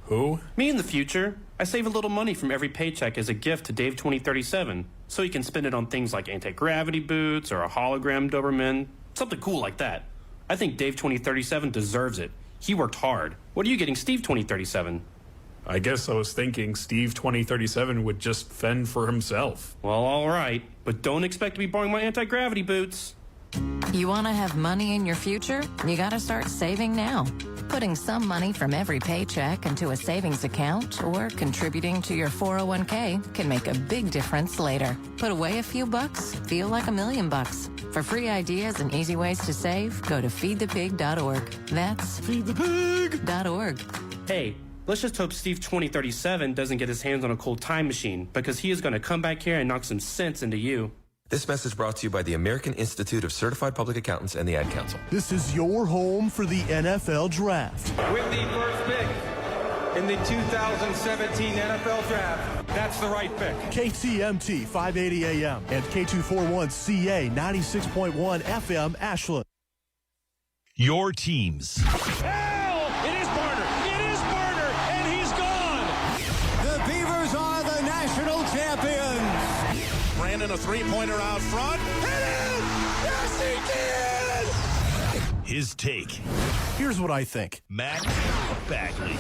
S30: Who?
S17: Me in the future. I save a little money from every paycheck as a gift to Dave 2037, so he can spend it on things like anti-gravity boots or a hologram Doberman, something cool like that. I think Dave 2037 deserves it. He worked hard. What are you getting Steve 2037?
S30: I guess I was thinking Steve 2037 would just fend for himself.
S17: Well, all right, but don't expect to be borrowing my anti-gravity boots.
S10: You want to have money in your future? You got to start saving now.
S19: Putting some money from every paycheck into a savings account or contributing to your 401k can make a big difference later. Put away a few bucks, feel like $1 million. For free ideas and easy ways to save, go to feedthepig.org. That's feedthepig.org.
S12: Hey, let's just hope Steve 2037 doesn't get his hands on a cold time machine, because he is going to come back here and knock some sense into you.
S18: This message brought to you by the American Institute of Certified Public Accountants and the Ad Council.
S5: This is your home for the NFL Draft.
S20: With the first pick in the 2017 NFL Draft, that's the right pick.
S5: KTMT 580 AM and K241CA 96.1 FM Ashland.
S1: Your teams.
S20: It is Barner. It is Barner, and he's gone.
S21: The Beavers are the national champions.
S5: Brandon, a three-pointer out front. Hit it! Yes, he did!
S1: His take.
S5: Here's what I think.
S1: Matt Bagley.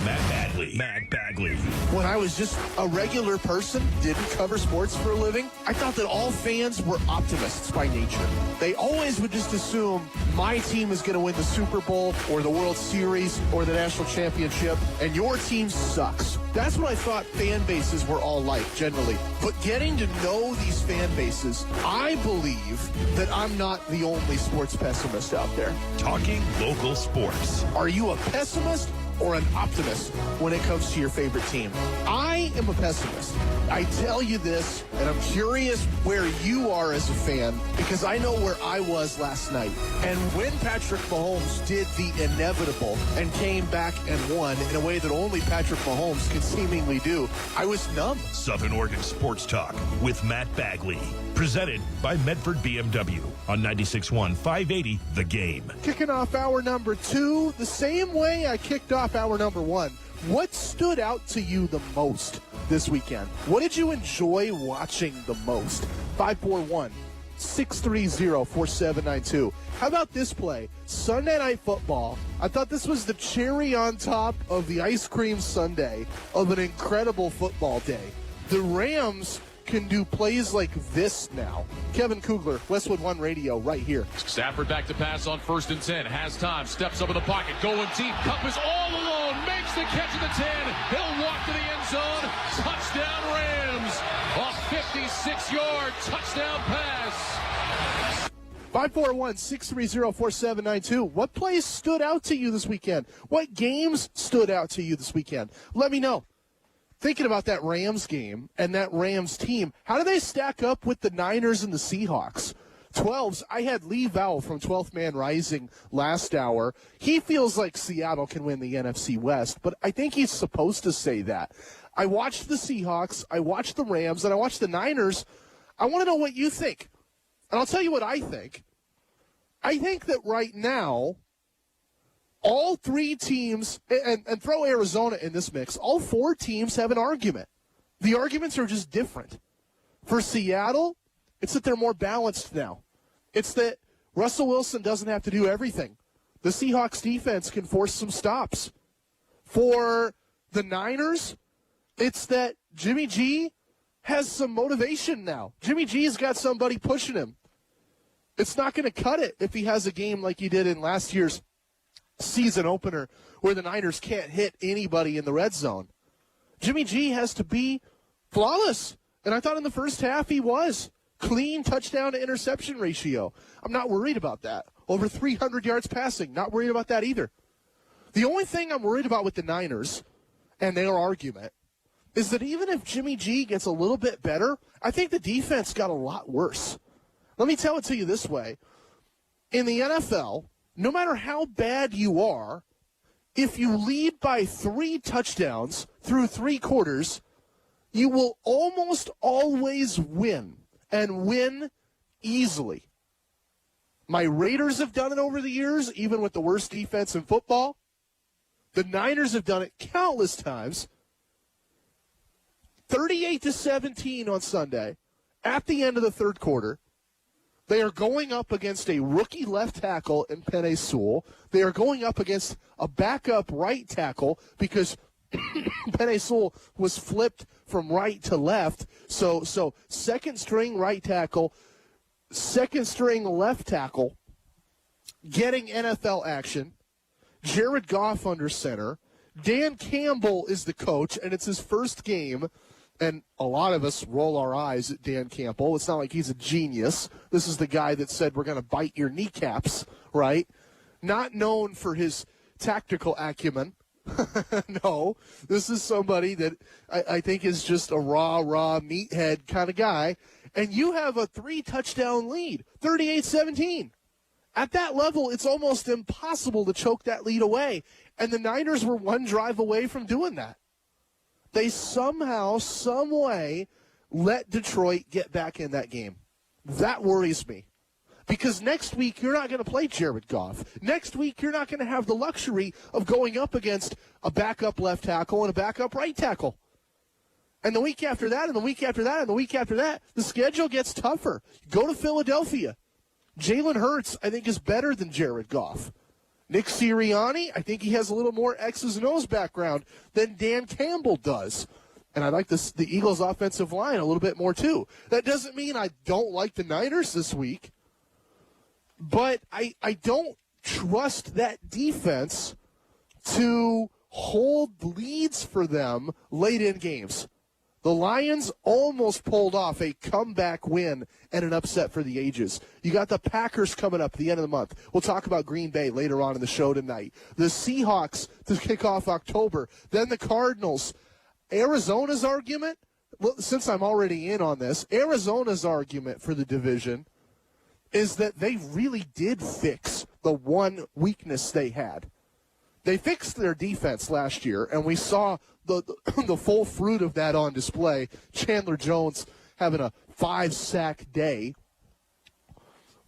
S6: When I was just a regular person, didn't cover sports for a living, I thought that all fans were optimists by nature. They always would just assume my team is going to win the Super Bowl or the World Series or the national championship, and your team sucks. That's what I thought fan bases were all like, generally. But getting to know these fan bases, I believe that I'm not the only sports pessimist out there.
S1: Talking local sports.
S6: Are you a pessimist or an optimist when it comes to your favorite team? I am a pessimist. I tell you this, and I'm curious where you are as a fan, because I know where I was last night. And when Patrick Mahomes did the inevitable and came back and won in a way that only Patrick Mahomes can seemingly do, I was numb.
S1: Southern Oregon Sports Talk with Matt Bagley. Presented by Medford BMW on 96.1 580 The Game.
S6: Kicking off hour number 2 the same way I kicked off hour number 1. What stood out to you the most this weekend? What did you enjoy watching the most? 541-630-4792. How about this play? Sunday Night Football. I thought this was the cherry on top of the ice cream sundae of an incredible football day. The Rams can do plays like this now. Kevin Kugler, Westwood One Radio, right here.
S22: Stafford back to pass on 1st and 10. Has time. Steps up in the pocket. Going deep. Kupp is all alone. Makes the catch at the 10. He'll walk to the end zone. Touchdown Rams. A 56-yard touchdown pass.
S6: 541-630-4792. What plays stood out to you this weekend? What games stood out to you this weekend? Let me know. Thinking about that Rams game and that Rams team, how do they stack up with the Niners and the Seahawks? 12s, I had Lee Vowell from 12th Man Rising last hour. He feels like Seattle can win the NFC West, but I think he's supposed to say that. I watched the Seahawks, I watched the Rams, and I watched the Niners. I want to know what you think. And I'll tell you what I think. I think that right now, all three teams, and throw Arizona in this mix, all four teams have an argument. The arguments are just different. For Seattle, it's that they're more balanced now. It's that Russell Wilson doesn't have to do everything. The Seahawks defense can force some stops. For the Niners, it's that Jimmy G has some motivation now. Jimmy G's got somebody pushing him. It's not going to cut it if he has a game like he did in last year's season opener where the Niners can't hit anybody in the red zone. Jimmy G has to be flawless. And I thought in the first half he was. Clean touchdown to interception ratio. I'm not worried about that. Over 300 yards passing. Not worried about that either. The only thing I'm worried about with the Niners and their argument is that even if Jimmy G gets a little bit better, I think the defense got a lot worse. Let me tell it to you this way. In the NFL, no matter how bad you are, if you lead by 3 touchdowns through 3 quarters, you will almost always win, and win easily. My Raiders have done it over the years, even with the worst defense in football. The Niners have done it countless times. 38-17 on Sunday, at the end of the third quarter. They are going up against a rookie left tackle in Penei Sewell. They are going up against a backup right tackle because Penei Sewell was flipped from right to left. So second string right tackle, second string left tackle, getting NFL action. Jared Goff under center. Dan Campbell is the coach, and it's his first game. And a lot of us roll our eyes at Dan Campbell. It's not like he's a genius. This is the guy that said we're going to bite your kneecaps, right? Not known for his tactical acumen. No, this is somebody that I think is just a raw meathead kind of guy. And you have a 3-touchdown lead, 38-17. At that level, it's almost impossible to choke that lead away. And the Niners were one drive away from doing that. They somehow, some way, let Detroit get back in that game. That worries me. Because next week, you're not going to play Jared Goff. Next week, you're not going to have the luxury of going up against a backup left tackle and a backup right tackle. And the week after that, and the week after that, and the week after that, the schedule gets tougher. Go to Philadelphia. Jalen Hurts, I think, is better than Jared Goff. Nick Sirianni, I think he has a little more X's and O's background than Dan Campbell does. And I like the Eagles' offensive line a little bit more, too. That doesn't mean I don't like the Niners this week. But I don't trust that defense to hold leads for them late in games. The Lions almost pulled off a comeback win and an upset for the ages. You got the Packers coming up at the end of the month. We'll talk about Green Bay later on in the show tonight. The Seahawks to kick off October. Then the Cardinals. Arizona's argument, well, since I'm already in on this, Arizona's argument for the division is that they really did fix the one weakness they had. They fixed their defense last year, and we saw the full fruit of that on display. Chandler Jones having a 5-sack day.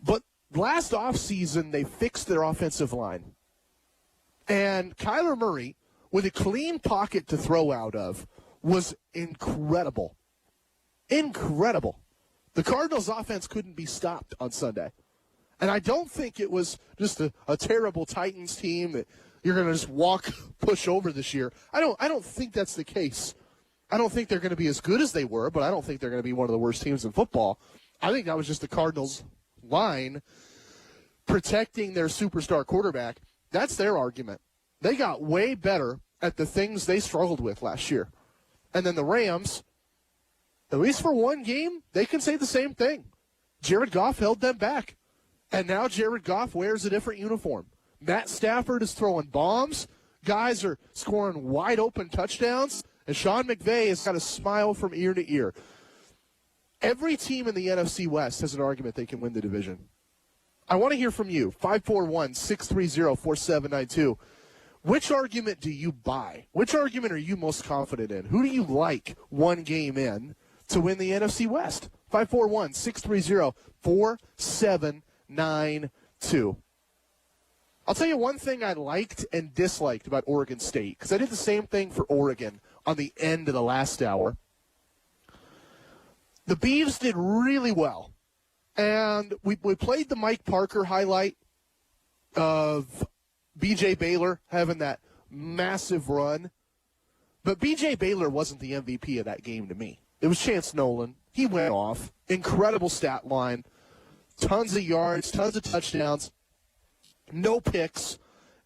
S6: But last offseason, they fixed their offensive line. And Kyler Murray, with a clean pocket to throw out of, was incredible. Incredible. The Cardinals' offense couldn't be stopped on Sunday. And I don't think it was just a terrible Titans team that you're going to just push over this year. I don't think that's the case. I don't think they're going to be as good as they were, but I don't think they're going to be one of the worst teams in football. I think that was just the Cardinals' line protecting their superstar quarterback. That's their argument. They got way better at the things they struggled with last year. And then the Rams, at least for one game, they can say the same thing. Jared Goff held them back. And now Jared Goff wears a different uniform. Matt Stafford is throwing bombs. Guys are scoring wide-open touchdowns. And Sean McVay has got a smile from ear to ear. Every team in the NFC West has an argument they can win the division. I want to hear from you. 541-630-4792. Which argument do you buy? Which argument are you most confident in? Who do you like one game in to win the NFC West? 541-630-4792. I'll tell you one thing I liked and disliked about Oregon State, because I did the same thing for Oregon on the end of the last hour. The Beavs did really well. And we played the Mike Parker highlight of B.J. Baylor having that massive run. But B.J. Baylor wasn't the MVP of that game to me. It was Chance Nolan. He went off. Incredible stat line. Tons of yards, tons of touchdowns. No picks.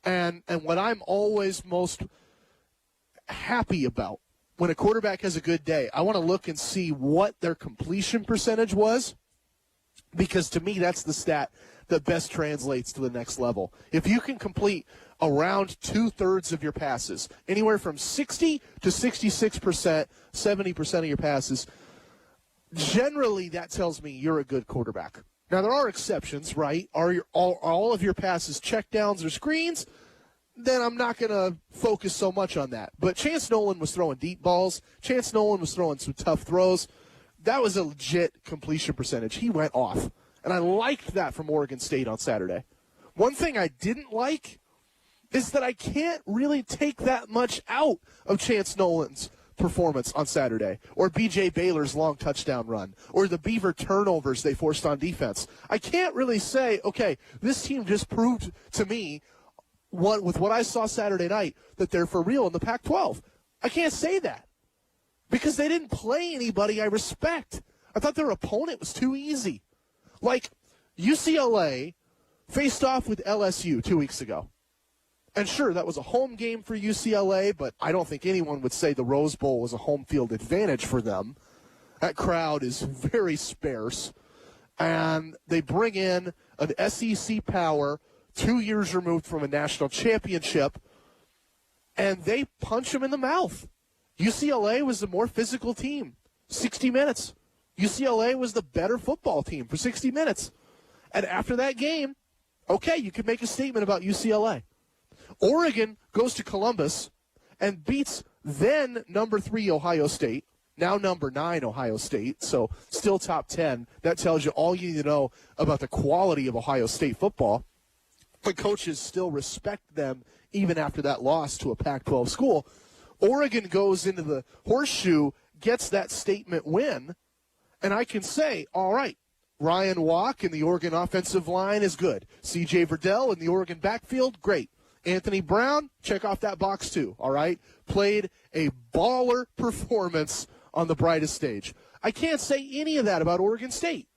S6: And what I'm always most happy about when a quarterback has a good day, I want to look and see what their completion percentage was, because to me that's the stat that best translates to the next level. If you can complete around 2/3 of your passes, anywhere from 60 to 66%, 70% of your passes, generally that tells me you're a good quarterback. Now, there are exceptions, right? Are all of your passes checkdowns or screens? Then I'm not going to focus so much on that. But Chance Nolan was throwing deep balls. Chance Nolan was throwing some tough throws. That was a legit completion percentage. He went off. And I liked that from Oregon State on Saturday. One thing I didn't like is that I can't really take that much out of Chance Nolan's performance on Saturday, or B.J. Baylor's long touchdown run, or the Beaver turnovers they forced on defense. I can't really say, okay, this team just proved to me, with what I saw Saturday night, that they're for real in the Pac-12. I can't say that because they didn't play anybody I respect. I thought their opponent was too easy. Like UCLA faced off with LSU 2 weeks ago. And sure, that was a home game for UCLA, but I don't think anyone would say the Rose Bowl was a home field advantage for them. That crowd is very sparse. And they bring in an SEC power 2 years removed from a national championship, and they punch them in the mouth. UCLA was the more physical team, 60 minutes. UCLA was the better football team for 60 minutes. And after that game, okay, you could make a statement about UCLA. Oregon goes to Columbus and beats then number 3 Ohio State, now number 9 Ohio State, so still top 10. That tells you all you need to know about the quality of Ohio State football. The coaches still respect them even after that loss to a Pac-12 school. Oregon goes into the horseshoe, gets that statement win, and I can say, all right, Ryan Walk and the Oregon offensive line is good. C.J. Verdell in the Oregon backfield, great. Anthony Brown, check off that box too, all right? Played a baller performance on the brightest stage. I can't say any of that about Oregon State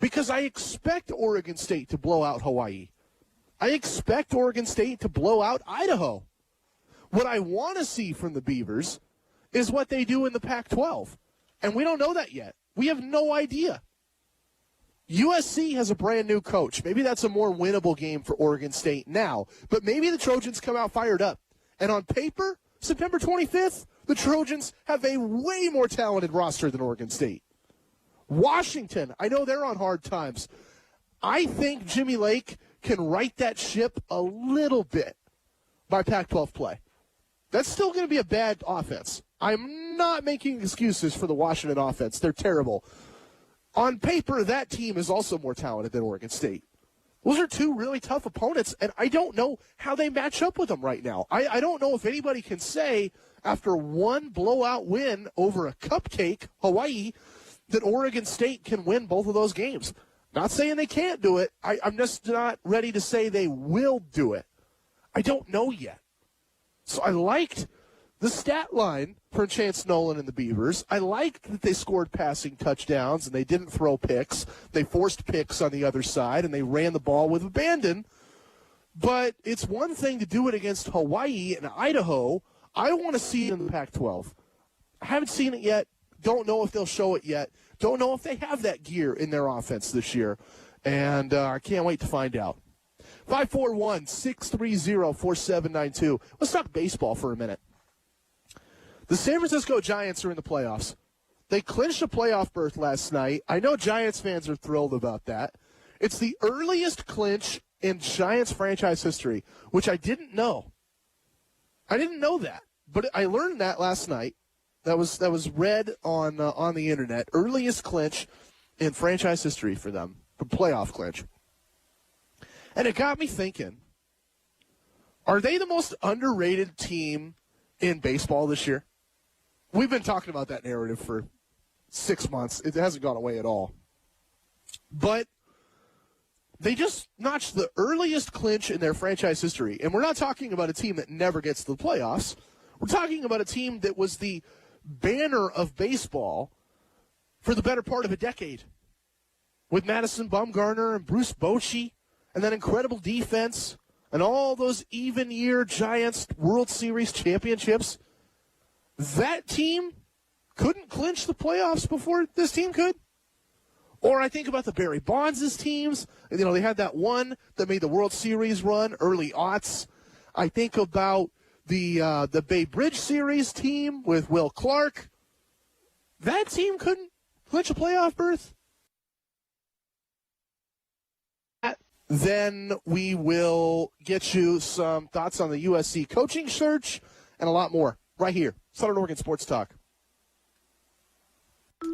S6: because I expect Oregon State to blow out Hawaii. I expect Oregon State to blow out Idaho. What I want to see from the Beavers is what they do in the Pac-12, and we don't know that yet. We have no idea. USC has a brand new coach. Maybe that's a more winnable game for Oregon State now, but maybe the Trojans come out fired up. And on paper, September 25th, the Trojans have a way more talented roster than Oregon State. Washington, I know they're on hard times. I think Jimmy Lake can right that ship a little bit by Pac-12 play. That's still going to be a bad offense. I'm not making excuses for the Washington offense. They're terrible. On paper, that team is also more talented than Oregon State. Those are two really tough opponents, and I don't know how they match up with them right now. I don't know if anybody can say after one blowout win over a cupcake, Hawaii, that Oregon State can win both of those games. Not saying they can't do it. I'm just not ready to say they will do it. I don't know yet. So I liked the stat line for Chance Nolan and the Beavers. I liked that they scored passing touchdowns and they didn't throw picks. They forced picks on the other side and they ran the ball with abandon. But it's one thing to do it against Hawaii and Idaho. I want to see it in the Pac-12. I haven't seen it yet. Don't know if they'll show it yet. Don't know if they have that gear in their offense this year. And I can't wait to find out. 541-630-4792. Let's talk baseball for a minute. The San Francisco Giants are in the playoffs. They clinched a playoff berth last night. I know Giants fans are thrilled about that. It's the earliest clinch in Giants franchise history, which I didn't know. I didn't know that, but I learned that last night. That was read on the internet. Earliest clinch in franchise history for them, the playoff clinch. And it got me thinking, are they the most underrated team in baseball this year? We've been talking about that narrative for 6 months. It hasn't gone away at all. But they just notched the earliest clinch in their franchise history. And we're not talking about a team that never gets to the playoffs. We're talking about a team that was the banner of baseball for the better part of a decade. With Madison Bumgarner and Bruce Bochy and that incredible defense and all those even-year Giants World Series championships. That team couldn't clinch the playoffs before this team could. Or I think about the Barry Bonds' teams. You know, they had that one that made the World Series run, early aughts. I think about the Bay Bridge Series team with Will Clark. That team couldn't clinch a playoff berth. Then we will get you some thoughts on the USC coaching search and a lot more right here. Southern Oregon Sports Talk.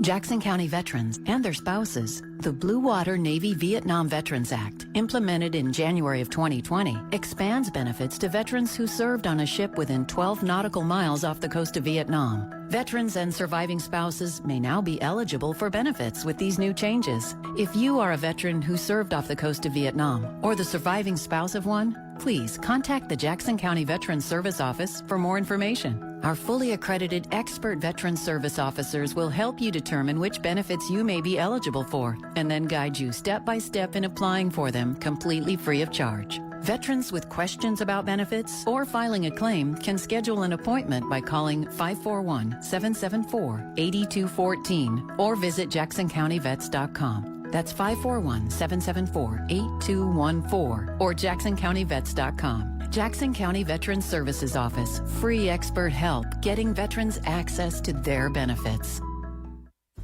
S19: Jackson County veterans and their spouses. The Blue Water Navy Vietnam Veterans Act, implemented in January of 2020, expands benefits to veterans who served on a ship within 12 nautical miles off the coast of Vietnam. Veterans and surviving spouses may now be eligible for benefits with these new changes. If you are a veteran who served off the coast of Vietnam or the surviving spouse of one, please contact the Jackson County Veterans Service Office for more information. Our fully accredited expert veteran service officers will help you determine which benefits you may be eligible for and then guide you step by step in applying for them completely free of charge. Veterans with questions about benefits or filing a claim can schedule an appointment by calling 541-774-8214 or visit jacksoncountyvets.com. That's 541-774-8214 or jacksoncountyvets.com. Jackson County Veterans Services Office. Free expert help getting veterans access to their benefits.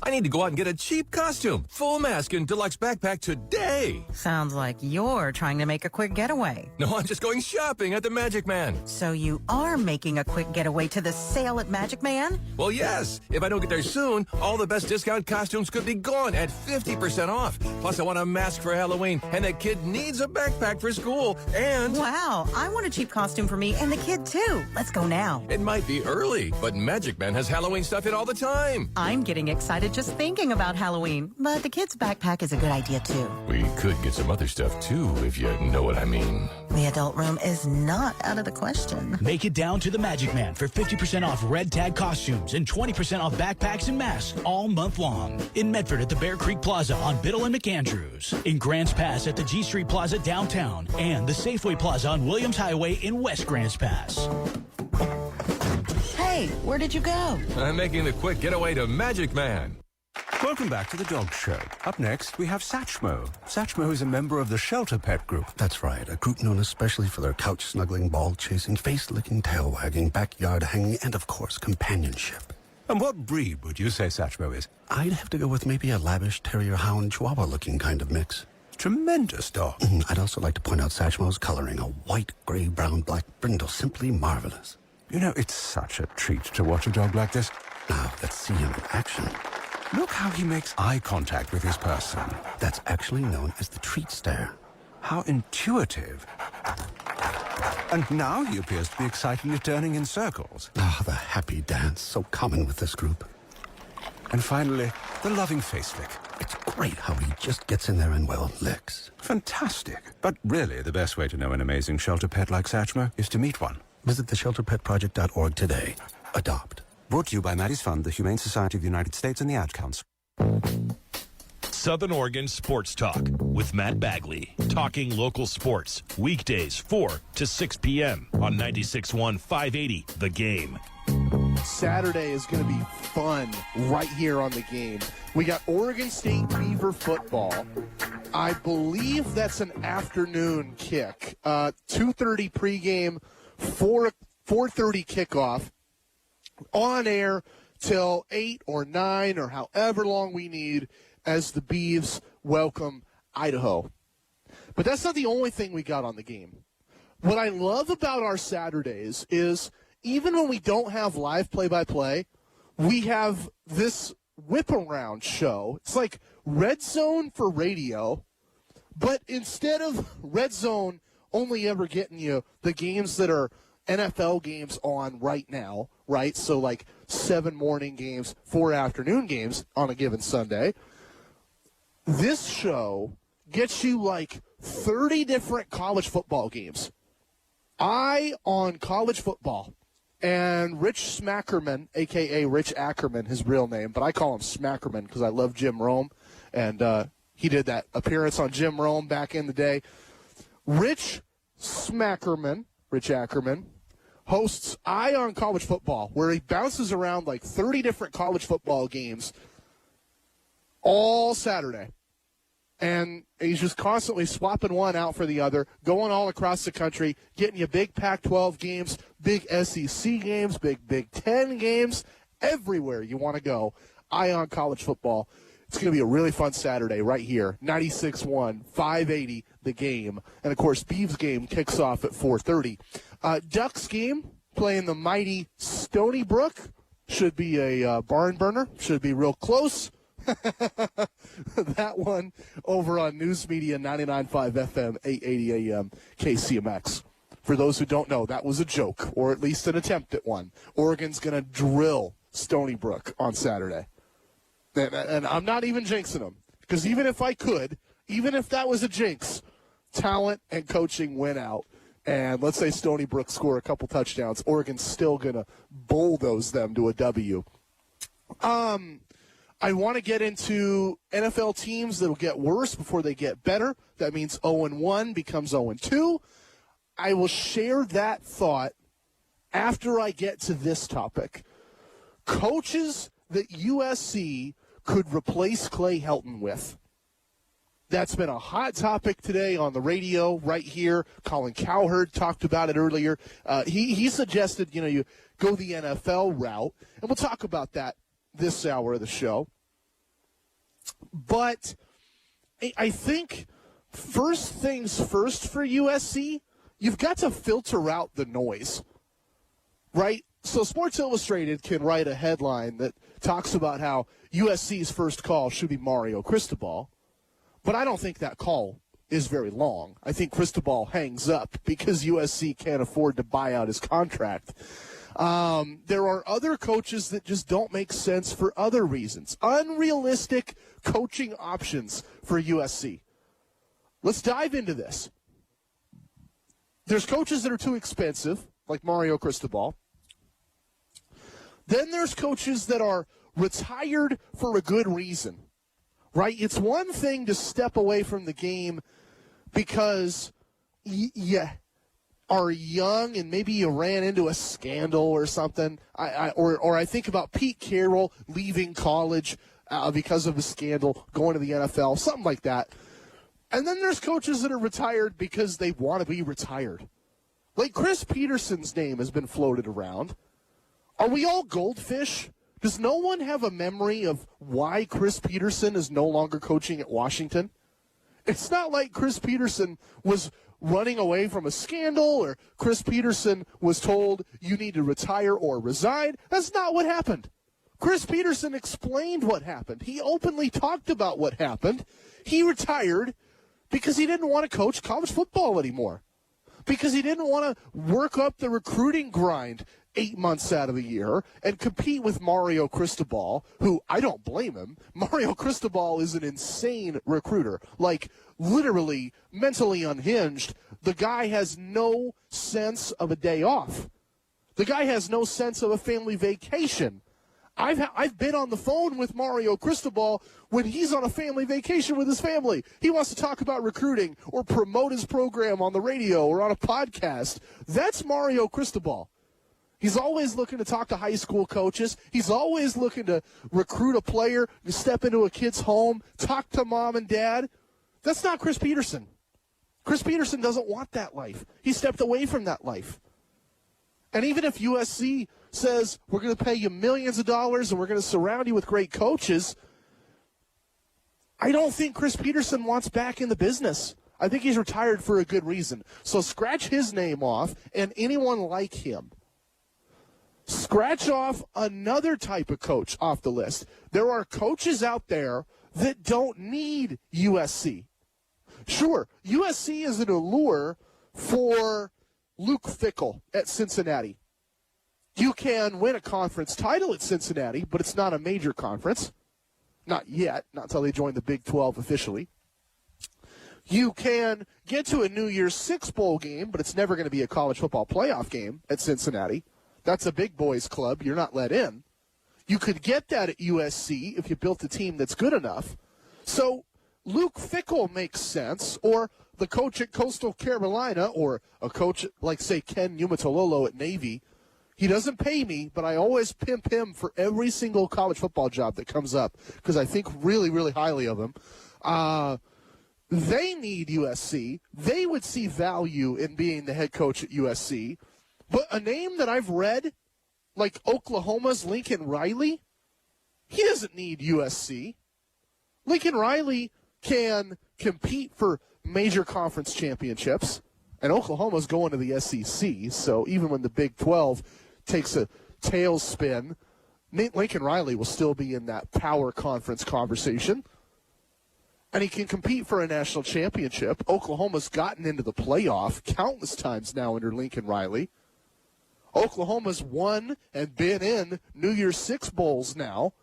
S18: I need to go out and get a cheap costume, full mask, and deluxe backpack today.
S2: Sounds like you're trying to make a quick getaway.
S18: No, I'm just going shopping at the Magic Man.
S2: So you are making a quick getaway to the sale at Magic Man?
S18: Well, yes. If I don't get there soon, all the best discount costumes could be gone at 50% off. Plus, I want a mask for Halloween, and the kid needs a backpack for school, and...
S2: Wow, I want a cheap costume for me and the kid, too. Let's go now.
S18: It might be early, but Magic Man has Halloween stuff in all the time.
S2: I'm getting excited just thinking about Halloween, but the kid's backpack is a good idea, too.
S18: We could get some other stuff, too, if you know what I mean.
S2: The adult room is not out of the question.
S4: Make it down to the Magic Man for 50% off red tag costumes and 20% off backpacks and masks all month long. In Medford at the Bear Creek Plaza on Biddle and McAndrews. In Grants Pass at the G Street Plaza downtown. And the Safeway Plaza on Williams Highway in West Grants Pass.
S2: Hey, where did you go?
S18: I'm making the quick getaway to Magic Man.
S7: Welcome back to the Dog Show. Up next, we have Satchmo. Satchmo is a member of the Shelter Pet Group.
S8: That's right, a group known especially for their couch-snuggling, ball-chasing, face-licking, tail-wagging, backyard-hanging, and, of course, companionship.
S7: And what breed would you say Satchmo is?
S8: I'd have to go with maybe a lavish terrier-hound chihuahua-looking kind of mix.
S7: Tremendous dog.
S8: I'd also like to point out Satchmo's coloring, a white, gray, brown, black brindle, simply marvelous.
S7: You know, it's such a treat to watch a dog like this.
S8: Now, let's see him in action.
S7: Look how he makes eye contact with his person.
S8: That's actually known as the treat stare.
S7: How intuitive. And now he appears to be excitedly turning in circles.
S8: Ah, the happy dance, so common with this group.
S7: And finally, the loving face lick.
S8: It's great how he just gets in there and, well, licks.
S7: Fantastic. But really, the best way to know an amazing shelter pet like Satchmo is to meet one.
S8: Visit theshelterpetproject.org today. Adopt.
S7: Brought to you by Maddie's Fund, the Humane Society of the United States, and the Ad Council.
S1: Southern Oregon Sports Talk with Matt Bagley. Talking local sports. Weekdays 4 to 6 p.m. on 96.1 580 The Game.
S6: Saturday is going to be fun right here on The Game. We got Oregon State Beaver football. I believe that's an afternoon kick. 2:30 pregame, 4:30 kickoff. On air till 8 or 9 or however long we need as the Beavs welcome Idaho. But that's not the only thing we got on The Game. What I love about our Saturdays is even when we don't have live play-by-play, we have this whip-around show. It's like Red Zone for radio, but instead of Red Zone only ever getting you the games that are NFL games on right now, right? So like 7 morning games, 4 afternoon games on a given Sunday. This show gets you like 30 different college football games. Eye on college football. And Rich Smackerman, a.k.a. Rich Ackerman, his real name, but I call him Smackerman because I love Jim Rome. And he did that appearance on Jim Rome back in the day. Rich Smackerman, Rich Ackerman, hosts Eye on College Football, where he bounces around like 30 different college football games all Saturday. And he's just constantly swapping one out for the other, going all across the country, getting you big Pac-12 games, big SEC games, big Big Ten games, everywhere you want to go. Eye on College Football. It's going to be a really fun Saturday right here, 96.1, 580, The Game. And, of course, Beavs game kicks off at 4:30. Ducks game playing the mighty Stony Brook. Should be a barn burner. Should be real close. That one over on News Media 99.5 FM, 880 AM, KCMX. For those who don't know, that was a joke, or at least an attempt at one. Oregon's going to drill Stony Brook on Saturday. And I'm not even jinxing them, because even if I could, even if that was a jinx, talent and coaching win out. And let's say Stony Brook score a couple touchdowns, Oregon's still going to bulldoze them to a W. I want to get into NFL teams that will get worse before they get better. That means 0-1 becomes 0-2. I will share that thought after I get to this topic. Coaches that USC could replace Clay Helton with. That's been a hot topic today on the radio right here. Colin Cowherd talked about it earlier. He suggested, you go the NFL route, and we'll talk about that this hour of the show. But I think first things first for USC, you've got to filter out the noise, right? So Sports Illustrated can write a headline that talks about how USC's first call should be Mario Cristobal. But I don't think that call is very long. I think Cristobal hangs up because USC can't afford to buy out his contract. There are other coaches that just don't make sense for other reasons. Unrealistic coaching options for USC. Let's dive into this. There's coaches that are too expensive, like Mario Cristobal. Then there's coaches that are retired for a good reason. Right? It's one thing to step away from the game because you are young and maybe you ran into a scandal or something. Or I think about Pete Carroll leaving college because of a scandal, going to the NFL, something like that. And then there's coaches that are retired because they want to be retired. Like Chris Peterson's name has been floated around. Are we all goldfish? Does no one have a memory of why Chris Peterson is no longer coaching at Washington? It's not like Chris Peterson was running away from a scandal or Chris Peterson was told you need to retire or resign. That's not what happened. Chris Peterson explained what happened. He openly talked about what happened. He retired because he didn't want to coach college football anymore, because he didn't want to work up the recruiting grind 8 months out of the year and compete with Mario Cristobal, who I don't blame him. Mario Cristobal is an insane recruiter, like literally mentally unhinged. The guy has no sense of a day off. The guy has no sense of a family vacation. I've been on the phone with Mario Cristobal when he's on a family vacation with his family. He wants to talk about recruiting or promote his program on the radio or on a podcast. That's Mario Cristobal. He's always looking to talk to high school coaches. He's always looking to recruit a player, to step into a kid's home, talk to mom and dad. That's not Chris Peterson. Chris Peterson doesn't want that life. He stepped away from that life. And even if USC says, we're going to pay you millions of dollars and we're going to surround you with great coaches, I don't think Chris Peterson wants back in the business. I think he's retired for a good reason. So scratch his name off and anyone like him. Scratch off another type of coach off the list. There are coaches out there that don't need USC. Sure, USC is an allure for Luke Fickell at Cincinnati. You can win a conference title at Cincinnati, but it's not a major conference. Not yet, not until they join the Big 12 officially. You can get to a New Year's Six bowl game, but it's never going to be a college football playoff game at Cincinnati. That's a big boys club. You're not let in. You could get that at USC if you built a team that's good enough. So Luke Fickell makes sense, or the coach at Coastal Carolina, or a coach like, say, Ken Umatololo at Navy. He doesn't pay me, but I always pimp him for every single college football job that comes up because I think really, really highly of him. They need USC. They would see value in being the head coach at USC. But a name that I've read, like Oklahoma's Lincoln Riley, he doesn't need USC. Lincoln Riley can compete for major conference championships, and Oklahoma's going to the SEC, so even when the Big 12 takes a tailspin, Lincoln Riley will still be in that power conference conversation. And he can compete for a national championship. Oklahoma's gotten into the playoff countless times now under Lincoln Riley. Oklahoma's won and been in New Year's Six bowls now.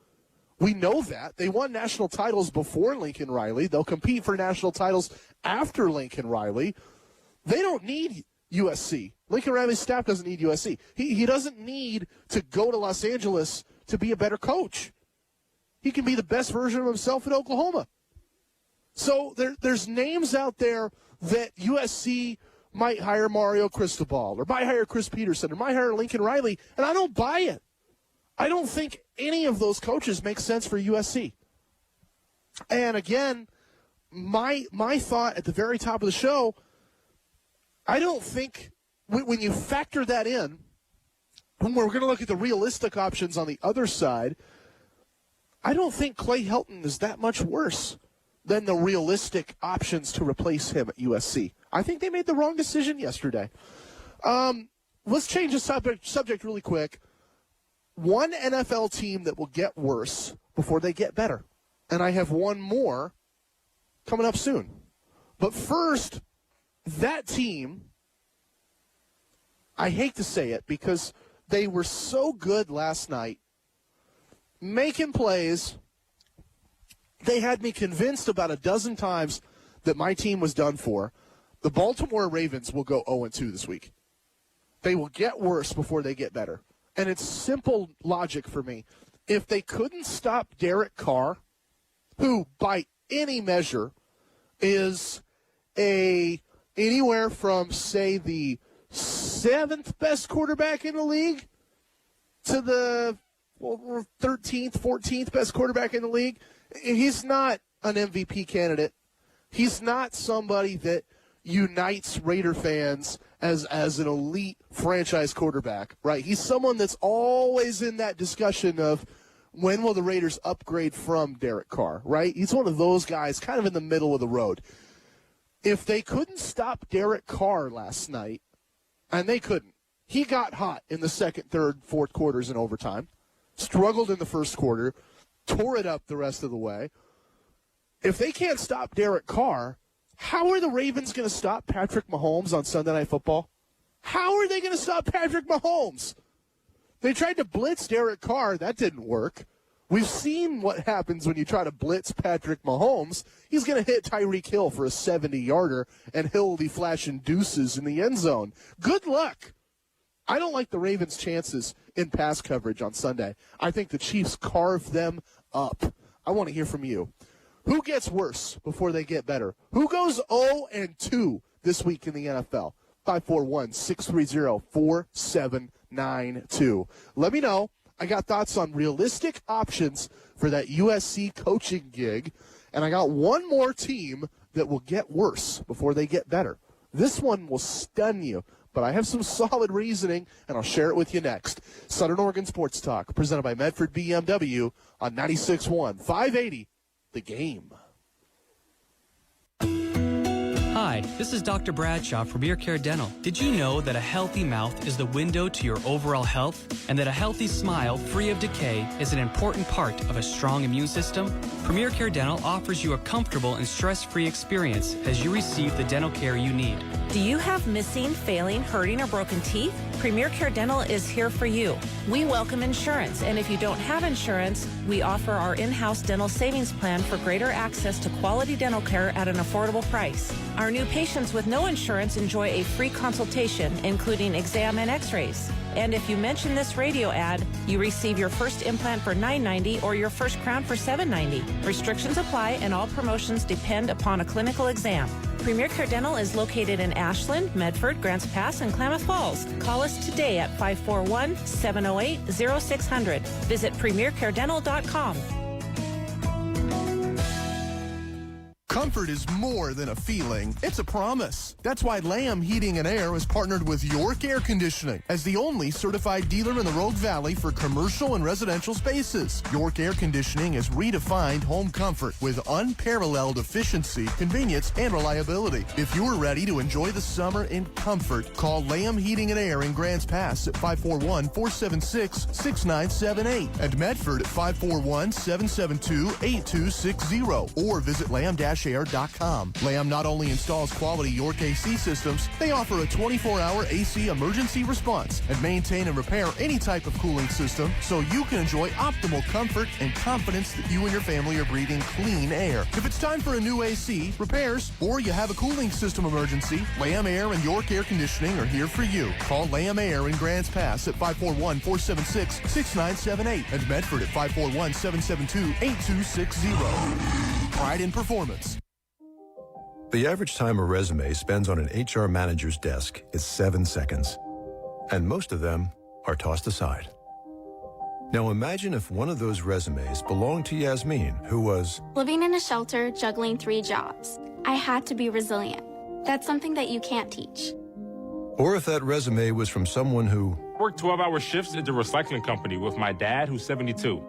S6: We know that. They won national titles before Lincoln Riley. They'll compete for national titles after Lincoln Riley. They don't need USC. Lincoln Riley's staff doesn't need USC. He doesn't need to go to Los Angeles to be a better coach. He can be the best version of himself in Oklahoma. So there's names out there that USC might hire Mario Cristobal or might hire Chris Peterson or might hire Lincoln Riley, and I don't buy it. I don't think any of those coaches make sense for USC. And again, my thought at the very top of the show, I don't think when you factor that in, when we're going to look at the realistic options on the other side, I don't think Clay Helton is that much worse than the realistic options to replace him at USC. I think they made the wrong decision yesterday. Let's change the subject really quick. One NFL team that will get worse before they get better. And I have one more coming up soon. But first, that team, I hate to say it because they were so good last night, making plays. They had me convinced about a dozen times that my team was done for. The Baltimore Ravens will go 0-2 this week. They will get worse before they get better. And it's simple logic for me. If they couldn't stop Derek Carr, who by any measure is anywhere from, say, the 7th best quarterback in the league to the 13th, 14th best quarterback in the league, he's not an MVP candidate. He's not somebody that unites Raider fans as an elite franchise quarterback, right? He's someone that's always in that discussion of when will the Raiders upgrade from Derek Carr, right? He's one of those guys kind of in the middle of the road. If they couldn't stop Derek Carr last night, and they couldn't, he got hot in the second, third, fourth quarters and overtime, struggled in the first quarter, tore it up the rest of the way. If they can't stop Derek Carr, how are the Ravens going to stop Patrick Mahomes on Sunday Night Football? How are they going to stop Patrick Mahomes? They tried to blitz Derek Carr. That didn't work. We've seen what happens when you try to blitz Patrick Mahomes. He's going to hit Tyreek Hill for a 70-yarder, and Hill will be flashing deuces in the end zone. Good luck. I don't like the Ravens' chances in pass coverage on Sunday. I think the Chiefs carve them up. I want to hear from you. Who gets worse before they get better? Who goes 0-2 this week in the NFL? 541-630-4792. Let me know. I got thoughts on realistic options for that USC coaching gig, and I got one more team that will get worse before they get better. This one will stun you, but I have some solid reasoning, and I'll share it with you next. Southern Oregon Sports Talk, presented by Medford BMW on 96.1, 580, The Game.
S17: Hi, this is Dr. Bradshaw from Ear Care Dental. Did you know that a healthy mouth is the window to your overall health, and that a healthy smile free of decay is an important part of a strong immune system? Premier Care Dental offers you a comfortable and stress-free experience as you receive the dental care you need.
S3: Do you have missing, failing, hurting, or broken teeth? Premier Care Dental is here for you. We welcome insurance, and if you don't have insurance, we offer our in-house dental savings plan for greater access to quality dental care at an affordable price. Our new patients with no insurance enjoy a free consultation, including exam and x-rays. And if you mention this radio ad, you receive your first implant for $9.90 or your first crown for $7.90. Restrictions apply, and all promotions depend upon a clinical exam. Premier Care Dental is located in Ashland, Medford, Grants Pass, and Klamath Falls. Call us today at 541-708-0600. Visit premiercaredental.com.
S5: Comfort is more than a feeling, it's a promise. That's why Lamb Heating and Air has partnered with York Air Conditioning as the only certified dealer in the Rogue Valley for commercial and residential spaces. York Air Conditioning has redefined home comfort with unparalleled efficiency, convenience, and reliability. If you're ready to enjoy the summer in comfort, call Lamb Heating and Air in Grants Pass at 541-476-6978 and Medford at 541-772-8260 or visit lamb-air.com. Lamb not only installs quality York AC systems, they offer a 24-hour AC emergency response and maintain and repair any type of cooling system so you can enjoy optimal comfort and confidence that you and your family are breathing clean air. If it's time for a new AC, repairs, or you have a cooling system emergency, Lamb Air and York Air Conditioning are here for you. Call Lamb Air in Grants Pass at 541-476-6978 and Medford at 541-772-8260. Pride in performance.
S29: The average time a resume spends on an HR manager's desk is 7 seconds, and most of them are tossed aside. Now imagine if one of those resumes belonged to Yasmin, who was
S9: living in a shelter, juggling 3 jobs. I had to be resilient. That's something that you can't teach.
S29: Or if that resume was from someone who
S11: worked 12-hour shifts at the recycling company with my dad, who's 72.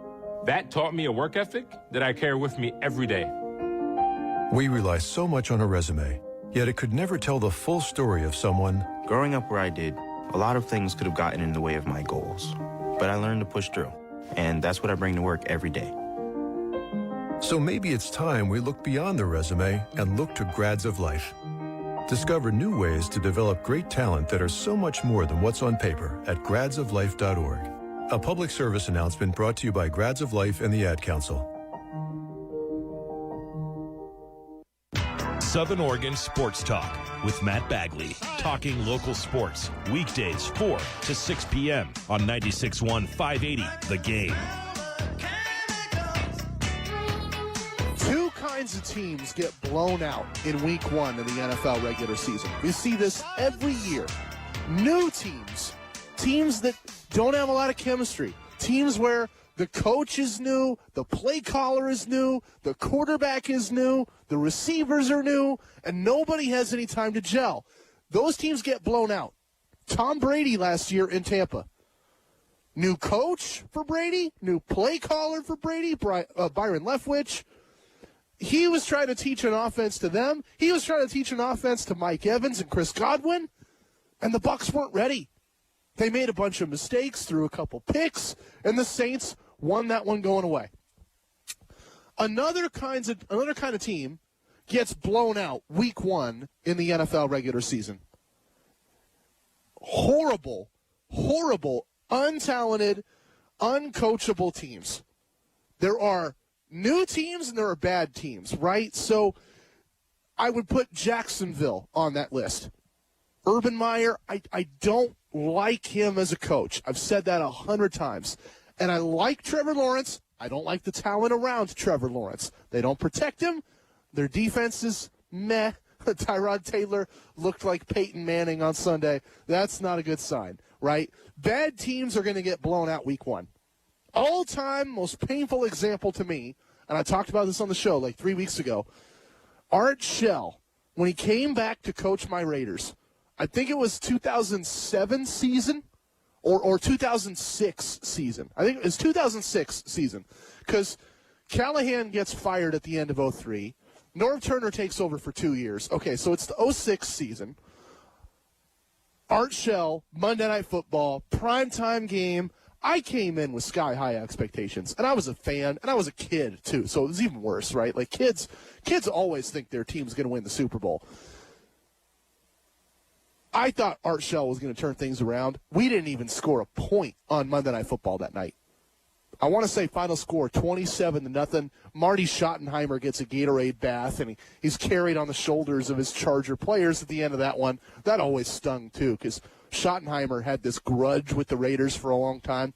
S11: That taught me a work ethic that I carry with me every day.
S29: We rely so much on a resume, yet it could never tell the full story of someone.
S13: Growing up where I did, a lot of things could have gotten in the way of my goals, but I learned to push through, and that's what I bring to work every day.
S29: So maybe it's time we look beyond the resume and look to Grads of Life. Discover new ways to develop great talent that are so much more than what's on paper at gradsoflife.org. A public service announcement brought to you by Grads of Life and the Ad Council.
S1: Southern Oregon Sports Talk with Matt Bagley. Talking local sports. Weekdays 4 to 6 p.m. on 96.1 580 The Game.
S6: Two kinds of teams get blown out in week 1 of the NFL regular season. We see this every year. New teams. Teams that don't have a lot of chemistry. Teams where the coach is new, the play caller is new, the quarterback is new, the receivers are new, and nobody has any time to gel. Those teams get blown out. Tom Brady last year in Tampa. New coach for Brady, new play caller for Brady, Byron Leftwich. He was trying to teach an offense to them. He was trying to teach an offense to Mike Evans and Chris Godwin, and the Bucs weren't ready. They made a bunch of mistakes, threw a couple picks, and the Saints won that one going away. Another kind of team gets blown out week 1 in the NFL regular season. Horrible, untalented, uncoachable teams. There are new teams and there are bad teams, right? So I would put Jacksonville on that list. Urban Meyer, I don't like him as a coach. I've said that 100 times. And I like Trevor Lawrence. I don't like the talent around Trevor Lawrence. They don't protect him. Their defense is meh. Tyrod Taylor looked like Peyton Manning on Sunday. That's not a good sign, right? Bad teams are going to get blown out week 1. All-time most painful example to me, and I talked about this on the show like 3 weeks ago, Art Shell, when he came back to coach my Raiders, I think it was 2007 season or 2006 season. I think it was 2006 season because Callahan gets fired at the end of 2003. Norv Turner takes over for 2 years. Okay, so it's the 2006 season. Art Shell, Monday Night Football, primetime game. I came in with sky-high expectations, and I was a fan, and I was a kid, too, so it was even worse, right? Like, kids always think their team's going to win the Super Bowl. I thought Art Shell was going to turn things around. We didn't even score a point on Monday Night Football that night. I want to say final score 27-0. Marty Schottenheimer gets a Gatorade bath, and he's carried on the shoulders of his Charger players at the end of that one. That always stung, too, because Schottenheimer had this grudge with the Raiders for a long time.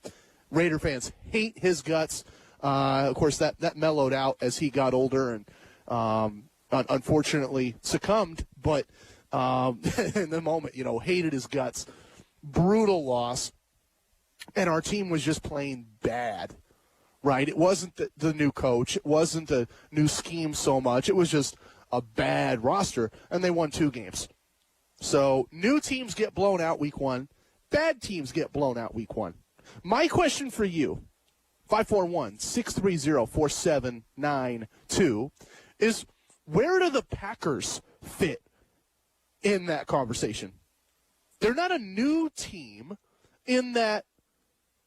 S6: Raider fans hate his guts. Of course, that mellowed out as he got older and unfortunately succumbed, but in the moment, hated his guts. Brutal loss. And our team was just playing bad, right? It wasn't the new coach. It wasn't the new scheme so much. It was just a bad roster, and they won 2 games. So new teams get blown out week 1. Bad teams get blown out week 1. My question for you, 541-630-4792, is where do the Packers fit in that conversation? They're not a new team in that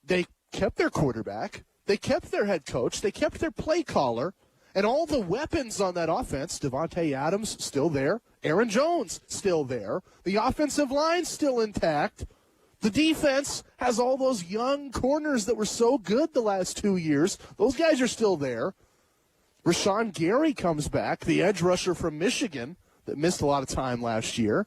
S6: they kept their quarterback, they kept their head coach, they kept their play caller, and all the weapons on that offense, Devontae Adams still there, Aaron Jones still there, the offensive line still intact, the defense has all those young corners that were so good the last 2 years. Those guys are still there. Rashawn Gary comes back, the edge rusher from Michigan that missed a lot of time last year.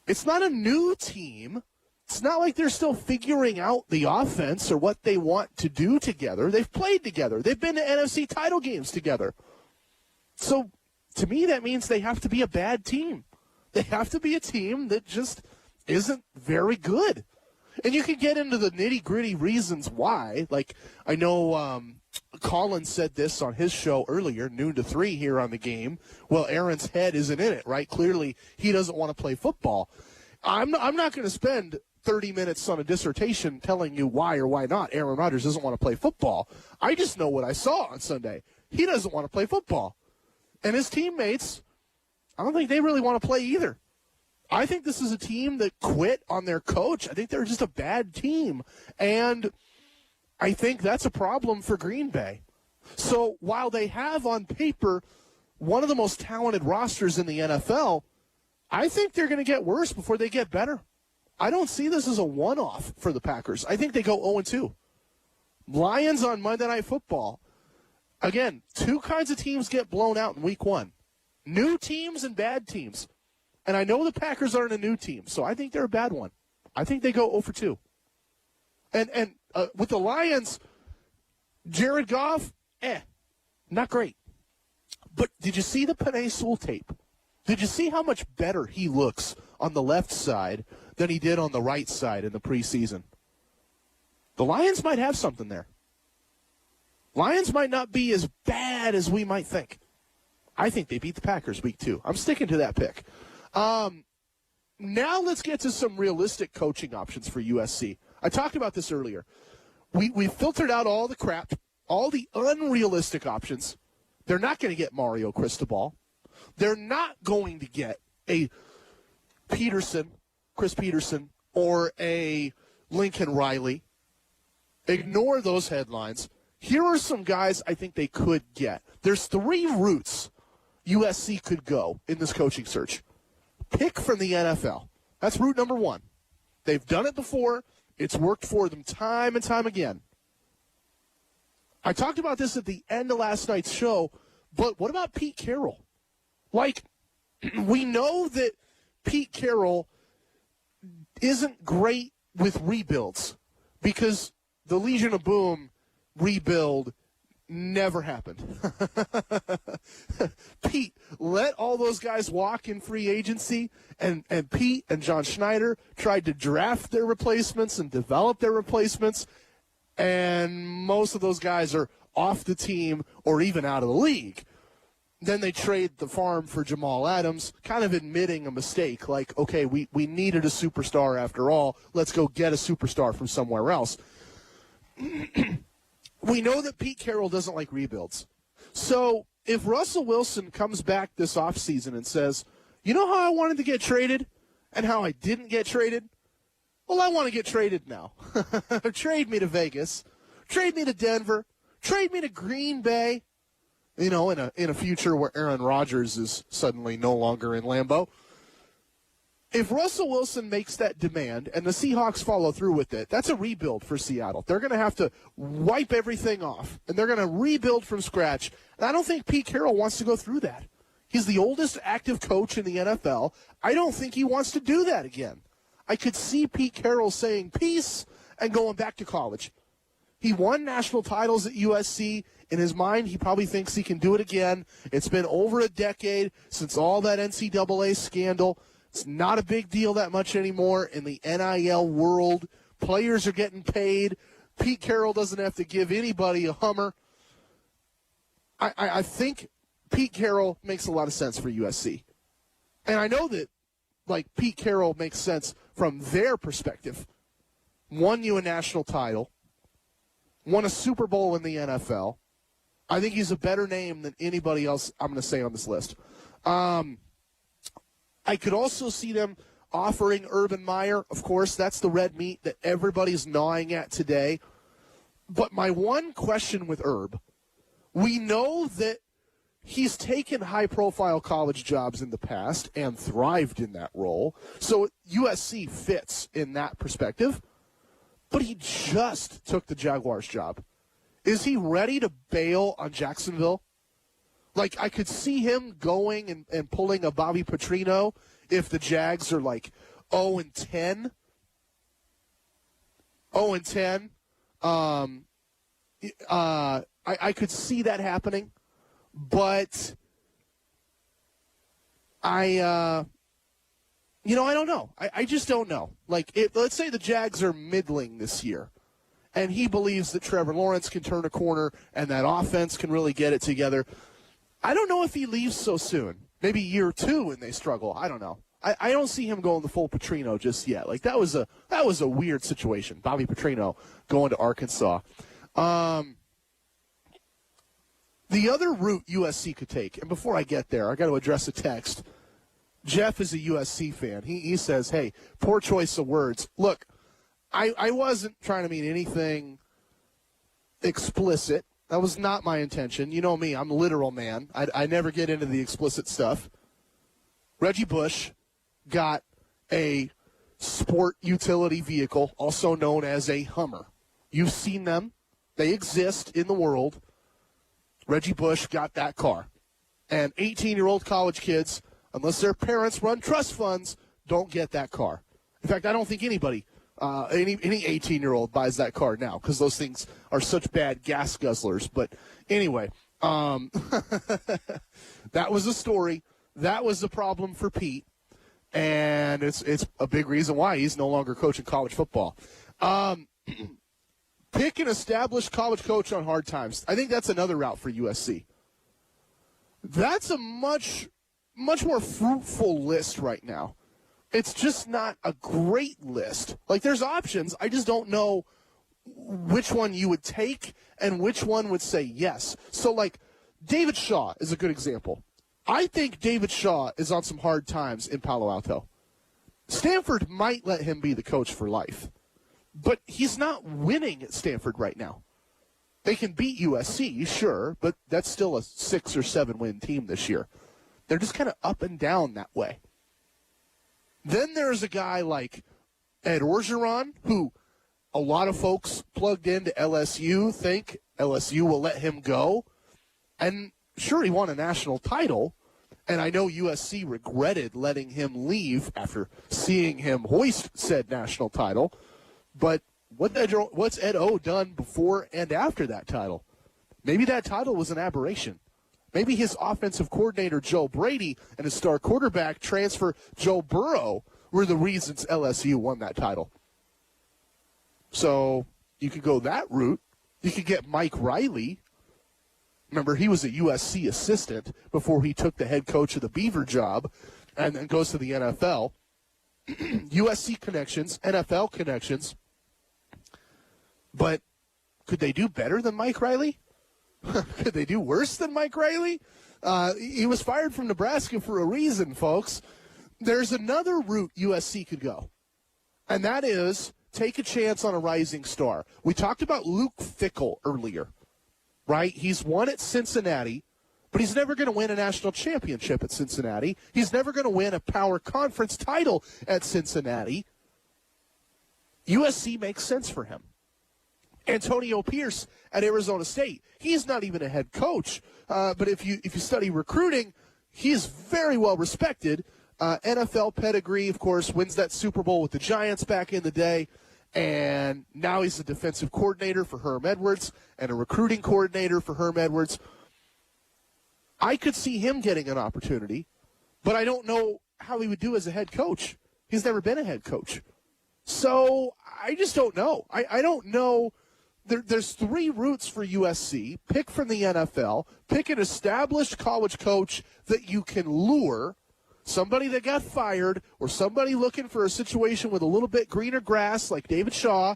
S6: It's not a new team. It's not like they're still figuring out the offense or what they want to do together. They've played together. They've been to NFC title games together. So to me, that means they have to be a bad team. They have to be a team that just isn't very good. And you can get into the nitty-gritty reasons why. Like, I know Colin said this on his show earlier, noon to 3 here on the game. Well, Aaron's head isn't in it, right? Clearly, he doesn't want to play football. I'm not going to spend 30 minutes on a dissertation telling you why or why not Aaron Rodgers doesn't want to play football. I just know what I saw on Sunday. He doesn't want to play football. And his teammates, I don't think they really want to play either. I think this is a team that quit on their coach. I think they're just a bad team. And I think that's a problem for Green Bay. So while they have on paper one of the most talented rosters in the NFL, I think they're going to get worse before they get better. I don't see this as a one-off for the Packers. I think they go 0-2. Lions on Monday Night Football. Again, two kinds of teams get blown out in week 1. New teams and bad teams. And I know the Packers aren't a new team, so I think they're a bad one. I think they go 0-2. And with the Lions, Jared Goff, not great. But did you see the Penei Sewell tape? Did you see how much better he looks on the left side than he did on the right side in the preseason? The Lions might have something there. Lions might not be as bad as we might think. I think they beat the Packers week 2. I'm sticking to that pick. Now let's get to some realistic coaching options for USC. I talked about this earlier. We filtered out all the crap, all the unrealistic options. They're not going to get Mario Cristobal. They're not going to get a Chris Peterson, or a Lincoln Riley. Ignore those headlines. Here are some guys I think they could get. There's 3 routes USC could go in this coaching search. Pick from the NFL. That's route number 1. They've done it before. It's worked for them time and time again. I talked about this at the end of last night's show, but what about Pete Carroll? Like, we know that Pete Carroll isn't great with rebuilds because the Legion of Boom rebuild never happened. Pete let all those guys walk in free agency, and Pete and John Schneider tried to draft their replacements and develop their replacements, and most of those guys are off the team or even out of the league. Then they trade the farm for Jamal Adams, kind of admitting a mistake, like, okay, we needed a superstar after all. Let's go get a superstar from somewhere else. We know that Pete Carroll doesn't like rebuilds. So if Russell Wilson comes back this offseason and says, you know how I wanted to get traded and how I didn't get traded? Well, I want to get traded now. Trade me to Vegas. Trade me to Denver. Trade me to Green Bay. You know, in a future where Aaron Rodgers is suddenly no longer in Lambeau. If Russell Wilson makes that demand and the Seahawks follow through with it, that's a rebuild for Seattle. They're going to have to wipe everything off, and they're going to rebuild from scratch. And I don't think Pete Carroll wants to go through that. He's the oldest active coach in the NFL. I don't think he wants to do that again. I could see Pete Carroll saying peace and going back to college. He won national titles at USC. In his mind, he probably thinks he can do it again. It's been over a decade since all that NCAA scandal. It's not a big deal that much anymore in the NIL world. Players are getting paid. Pete Carroll doesn't have to give anybody a Hummer. I think Pete Carroll makes a lot of sense for USC. And I know that, like, Pete Carroll makes sense from their perspective. Won you a national title. Won a Super Bowl in the NFL. I think he's a better name than anybody else I'm going to say on this list. I could also see them offering Urban Meyer. Of course, that's the red meat that everybody's gnawing at today. But my one question with Herb, we know that he's taken high-profile college jobs in the past and thrived in that role. So USC fits in that perspective. But he just took the Jaguars job. Is he ready to bail on Jacksonville? Like, I could see him going and pulling a Bobby Petrino if the Jags are like 0-10. 0-10. I could see that happening. But I don't know. I just don't know. Like, let's say the Jags are middling this year, and he believes that Trevor Lawrence can turn a corner and that offense can really get it together. I don't know if he leaves so soon. Maybe year 2 and they struggle. I don't know. I don't see him going the full Petrino just yet. Like, that was a weird situation. Bobby Petrino going to Arkansas. The other route USC could take, and before I get there, I got to address a text. Jeff is a USC fan. He says, hey, poor choice of words. Look, I wasn't trying to mean anything explicit. That was not my intention. You know me, I'm a literal man. I never get into the explicit stuff. Reggie Bush got a sport utility vehicle, also known as a Hummer. You've seen them. They exist in the world. Reggie Bush got that car. And 18-year-old college kids, unless their parents run trust funds, don't get that car. In fact, I don't think anybody, any 18-year-old buys that car now because those things are such bad gas guzzlers. But anyway, that was the story. That was the problem for Pete. And it's a big reason why he's no longer coaching college football. Pick an established college coach on hard times. I think that's another route for USC. That's a much more fruitful list right now. It's just not a great list. Like, there's options. I just don't know which one you would take and which one would say yes. So, like, David Shaw is a good example. I think David Shaw is on some hard times in Palo Alto. Stanford might let him be the coach for life, but he's not winning at Stanford right now. They can beat USC, sure, but that's still a 6 or 7 win team this year. They're just kind of up and down that way. Then there's a guy like Ed Orgeron, who a lot of folks plugged into LSU think LSU will let him go. And sure, he won a national title, and I know USC regretted letting him leave after seeing him hoist said national title. But what's Ed O done before and after that title? Maybe that title was an aberration. Maybe his offensive coordinator, Joe Brady, and his star quarterback transfer, Joe Burrow, were the reasons LSU won that title. So you could go that route. You could get Mike Riley. Remember, he was a USC assistant before he took the head coach of the Beaver job and then goes to the NFL. USC connections, NFL connections. But could they do better than Mike Riley? Could they do worse than Mike Riley? He was fired from Nebraska for a reason, folks. There's another route USC could go, and that is take a chance on a rising star. We talked about Luke Fickell earlier, right? He's won at Cincinnati, but he's never going to win a national championship at Cincinnati. He's never going to win a power conference title at Cincinnati. USC makes sense for him. Antonio Pierce at Arizona State. He's not even a head coach, but if you study recruiting, he's very well respected. NFL pedigree, of course, wins that Super Bowl with the Giants back in the day, and now he's a defensive coordinator for Herm Edwards and a recruiting coordinator for Herm Edwards. I could see him getting an opportunity, but I don't know how he would do as a head coach. He's never been a head coach. So I just don't know. I don't know. There's 3 routes for USC. Pick from the NFL. Pick an established college coach that you can lure, somebody that got fired, or somebody looking for a situation with a little bit greener grass like David Shaw,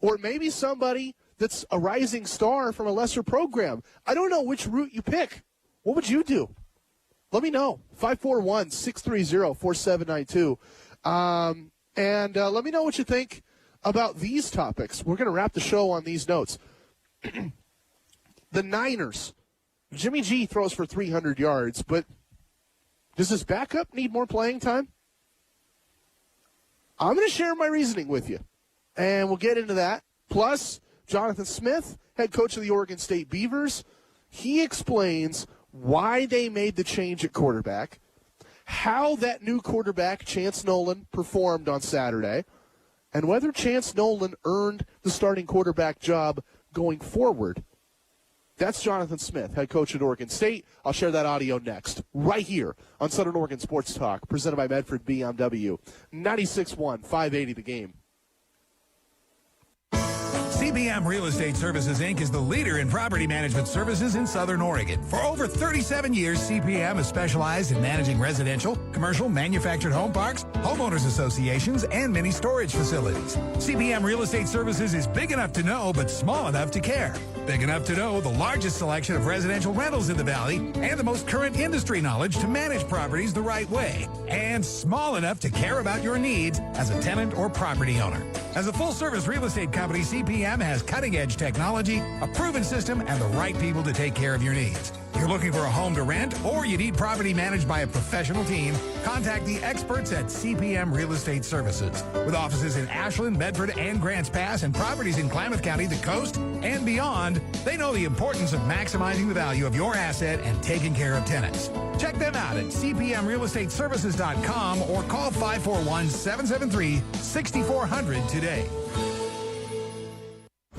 S6: or maybe somebody that's a rising star from a lesser program. I don't know which route you pick. What would you do? Let me know. 541-630-4792. And let me know what you think about these topics. We're going to wrap the show on these notes. The Niners. Jimmy G throws for 300 yards, but does his backup need more playing time? I'm going to share my reasoning with you, and we'll get into that. Plus, Jonathan Smith, head coach of the Oregon State Beavers, he explains why they made the change at quarterback, how that new quarterback, Chance Nolan, performed on Saturday, and whether Chance Nolan earned the starting quarterback job going forward. That's Jonathan Smith, head coach at Oregon State. I'll share that audio next, right here on Southern Oregon Sports Talk, presented by Medford BMW. 96.1, 580 The Game.
S14: CBM Real Estate Services, Inc. is the leader in property management services in Southern Oregon. For over 37 years, CPM has specialized in managing residential, commercial, manufactured home parks, homeowners associations, and many storage facilities. CBM Real Estate Services is big enough to know, but small enough to care. Big enough to know the largest selection of residential rentals in the Valley and the most current industry knowledge to manage properties the right way. And small enough to care about your needs as a tenant or property owner. As a full-service real estate company, CPM has cutting-edge technology, a proven system, and the right people to take care of your needs. You're looking for a home to rent, or you need property managed by a professional team, contact the experts at CPM Real Estate Services. With offices in Ashland, Medford, and Grants Pass, and properties in Klamath County, the coast, and beyond, they know the importance of maximizing the value of your asset and taking care of tenants. Check them out at cpmrealestateservices.com or call 541-773-6400 today.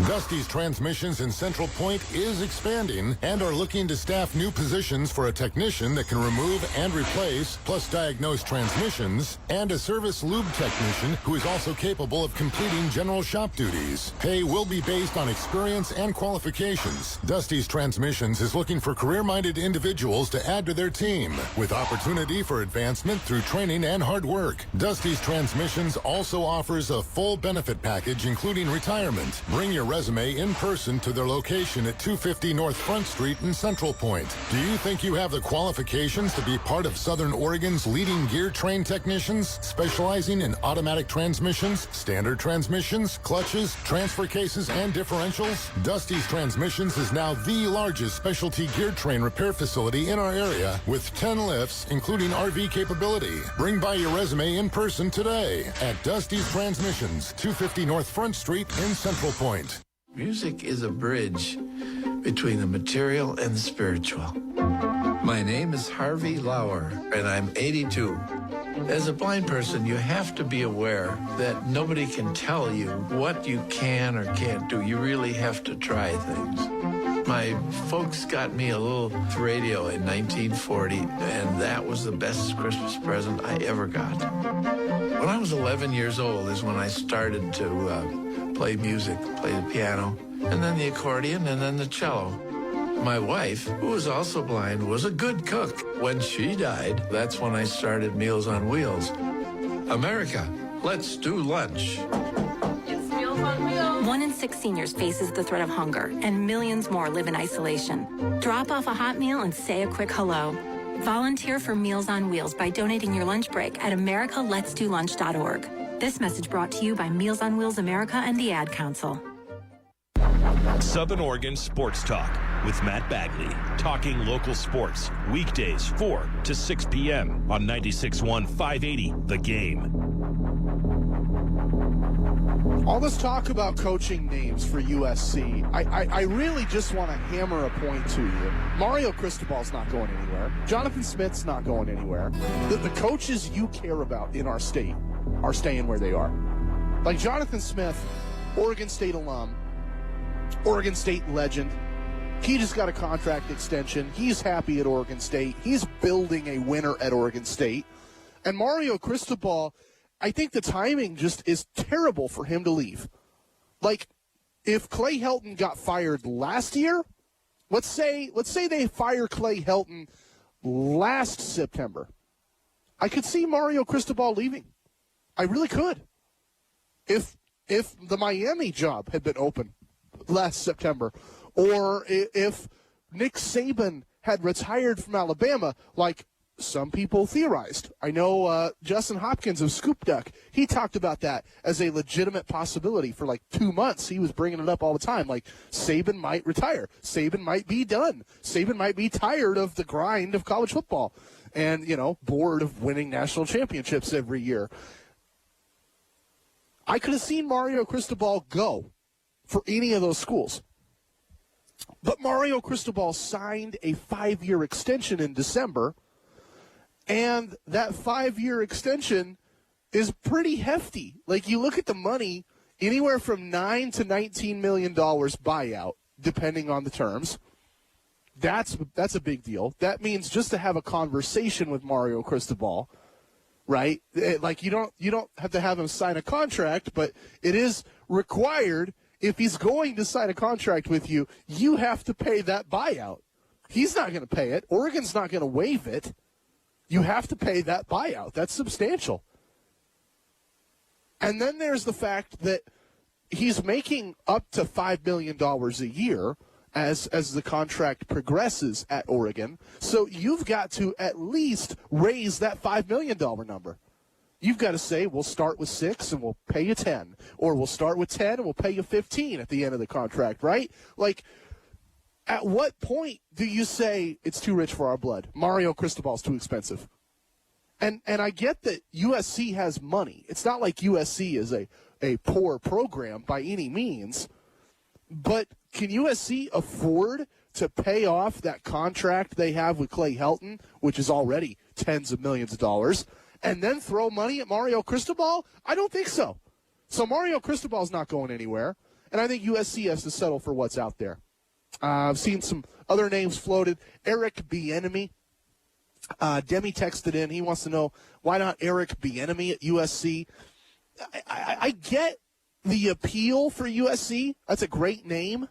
S15: Dusty's Transmissions in Central Point is expanding and are looking to staff new positions for a technician that can remove and replace, plus diagnose transmissions, and a service lube technician who is also capable of completing general shop duties. Pay will be based on experience and qualifications. Dusty's Transmissions is looking for career-minded individuals to add to their team, with opportunity for advancement through training and hard work. Dusty's Transmissions also offers a full benefit package, including retirement. Bring your resume in person to their location at 250 North Front Street in Central Point. Do you think you have the qualifications to be part of Southern Oregon's leading gear train technicians, specializing in automatic transmissions, standard transmissions, clutches, transfer cases, and differentials? Dusty's Transmissions is now the largest specialty gear train repair facility in our area, with 10 lifts, including RV capability. Bring by your resume in person today at Dusty's Transmissions, 250 North Front Street in Central Point.
S16: Music is a bridge between the material and the spiritual. My name is Harvey Lauer, and I'm 82. As a blind person, you have to be aware that nobody can tell you what you can or can't do. You really have to try things. My folks got me a little radio in 1940, and that was the best Christmas present I ever got. When I was 11 years old is when I started to play music, play the piano, and then the accordion, and then the cello. My wife, who was also blind, was a good cook. When she died, that's when I started Meals on Wheels. America, let's do lunch.
S23: It's Meals on Wheels. 1 in 6 seniors faces the threat of hunger, and millions more live in isolation. Drop off a hot meal and say a quick hello. Volunteer for Meals on Wheels by donating your lunch break at americaletsdolunch.org. This message brought to you by Meals on Wheels America and the Ad Council.
S1: Southern Oregon Sports Talk with Matt Bagley. Talking local sports. Weekdays 4 to 6 p.m. on 96.1 580 The Game.
S6: All this talk about coaching names for USC, I really just want to hammer a point to you. Mario Cristobal's not going anywhere. Jonathan Smith's not going anywhere. The coaches you care about in our state are staying where they are. Like Jonathan Smith, Oregon State alum, Oregon State legend. He just got a contract extension. He's happy at Oregon State. He's building a winner at Oregon State. And Mario Cristobal, I think the timing just is terrible for him to leave. Like, if Clay Helton got fired last year, let's say they fire Clay Helton last September, I could see Mario Cristobal leaving. I really could. If the Miami job had been open last September, or if Nick Saban had retired from Alabama, like some people theorized. I know Justin Hopkins of Scoop Duck, he talked about that as a legitimate possibility for like 2 months. He was bringing it up all the time, like Saban might retire. Saban might be done. Saban might be tired of the grind of college football and, bored of winning national championships every year. I could have seen Mario Cristobal go for any of those schools. But Mario Cristobal signed a 5-year extension in December, and that 5-year extension is pretty hefty. Like, you look at the money, anywhere from $9 to $19 million buyout, depending on the terms. That's a big deal. That means just to have a conversation with Mario Cristobal, right? Like you don't have to have him sign a contract, but it is required. If he's going to sign a contract with you, you have to pay that buyout. He's not going to pay it. Oregon's not going to waive it. You have to pay that buyout. That's substantial. And then there's the fact that he's making up to $5 million a year as the contract progresses at Oregon. So you've got to at least raise that $5 million number. You've got to say, we'll start with 6 and we'll pay you 10. Or we'll start with 10 and we'll pay you 15 at the end of the contract, right? Like, at what point do you say it's too rich for our blood? Mario Cristobal's too expensive. And I get that USC has money. It's not like USC is a poor program by any means. But can USC afford to pay off that contract they have with Clay Helton, which is already tens of millions of dollars, and then throw money at Mario Cristobal? I don't think so. So Mario Cristobal's not going anywhere, and I think USC has to settle for what's out there. I've seen some other names floated. Eric Bieniemy. Demi texted in. He wants to know, why not Eric Bieniemy at USC? I get the appeal for USC. That's a great name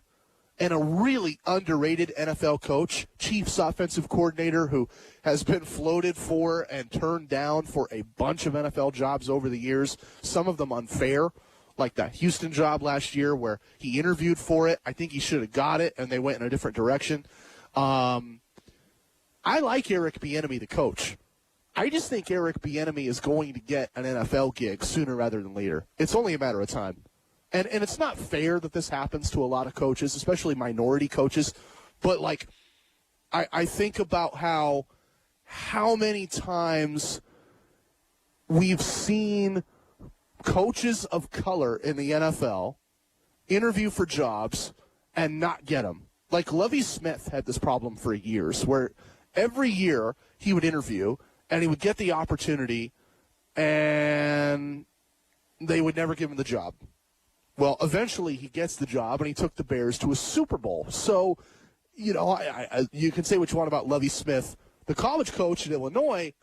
S6: and a really underrated NFL coach, Chiefs offensive coordinator who has been floated for and turned down for a bunch of NFL jobs over the years, some of them unfair, like that Houston job last year where he interviewed for it. I think he should have got it, and they went in a different direction. I like Eric Bieniemy, the coach. I just think Eric Bieniemy is going to get an NFL gig sooner rather than later. It's only a matter of time. And it's not fair that this happens to a lot of coaches, especially minority coaches. But, like, I think about how many times we've seen coaches of color in the NFL interview for jobs and not get them. Like, Lovie Smith had this problem for years where every year he would interview and he would get the opportunity and they would never give him the job. Well, eventually he gets the job, and he took the Bears to a Super Bowl. So, you know, you can say what you want about Lovie Smith. The college coach in Illinois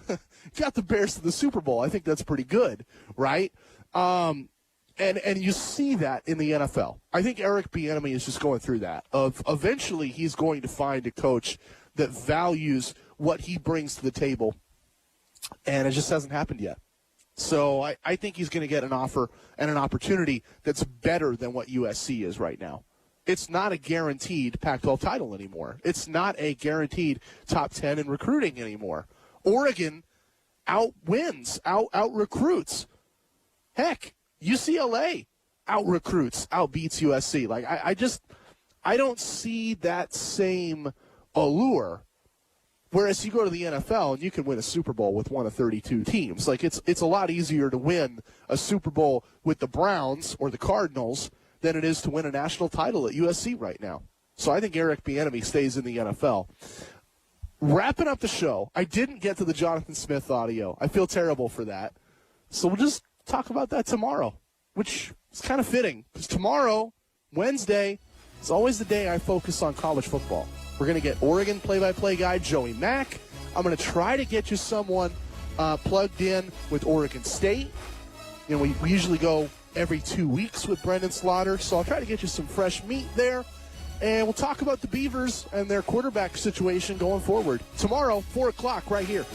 S6: got the Bears to the Super Bowl. I think that's pretty good, right? And you see that in the NFL. I think Eric Bieniemy is just going through that. Eventually he's going to find a coach that values what he brings to the table, and it just hasn't happened yet. So I think he's going to get an offer and an opportunity that's better than what USC is right now. It's not a guaranteed Pac-12 title anymore. It's not a guaranteed top 10 in recruiting anymore. Oregon out-wins, out-recruits. Heck, UCLA out-recruits, out-beats USC. Like, I don't see that same allure. Whereas you go to the NFL and you can win a Super Bowl with one of 32 teams. Like, it's a lot easier to win a Super Bowl with the Browns or the Cardinals than it is to win a national title at USC right now. So I think Eric Bieniemy stays in the NFL. Wrapping up the show, I didn't get to the Jonathan Smith audio. I feel terrible for that. So we'll just talk about that tomorrow, which is kind of fitting because tomorrow, Wednesday, is always the day I focus on college football. We're going to get Oregon play-by-play guy Joey Mack. I'm going to try to get you someone plugged in with Oregon State. You know, we usually go every 2 weeks with Brendan Slaughter, so I'll try to get you some fresh meat there. And we'll talk about the Beavers and their quarterback situation going forward. Tomorrow, 4 o'clock, right here.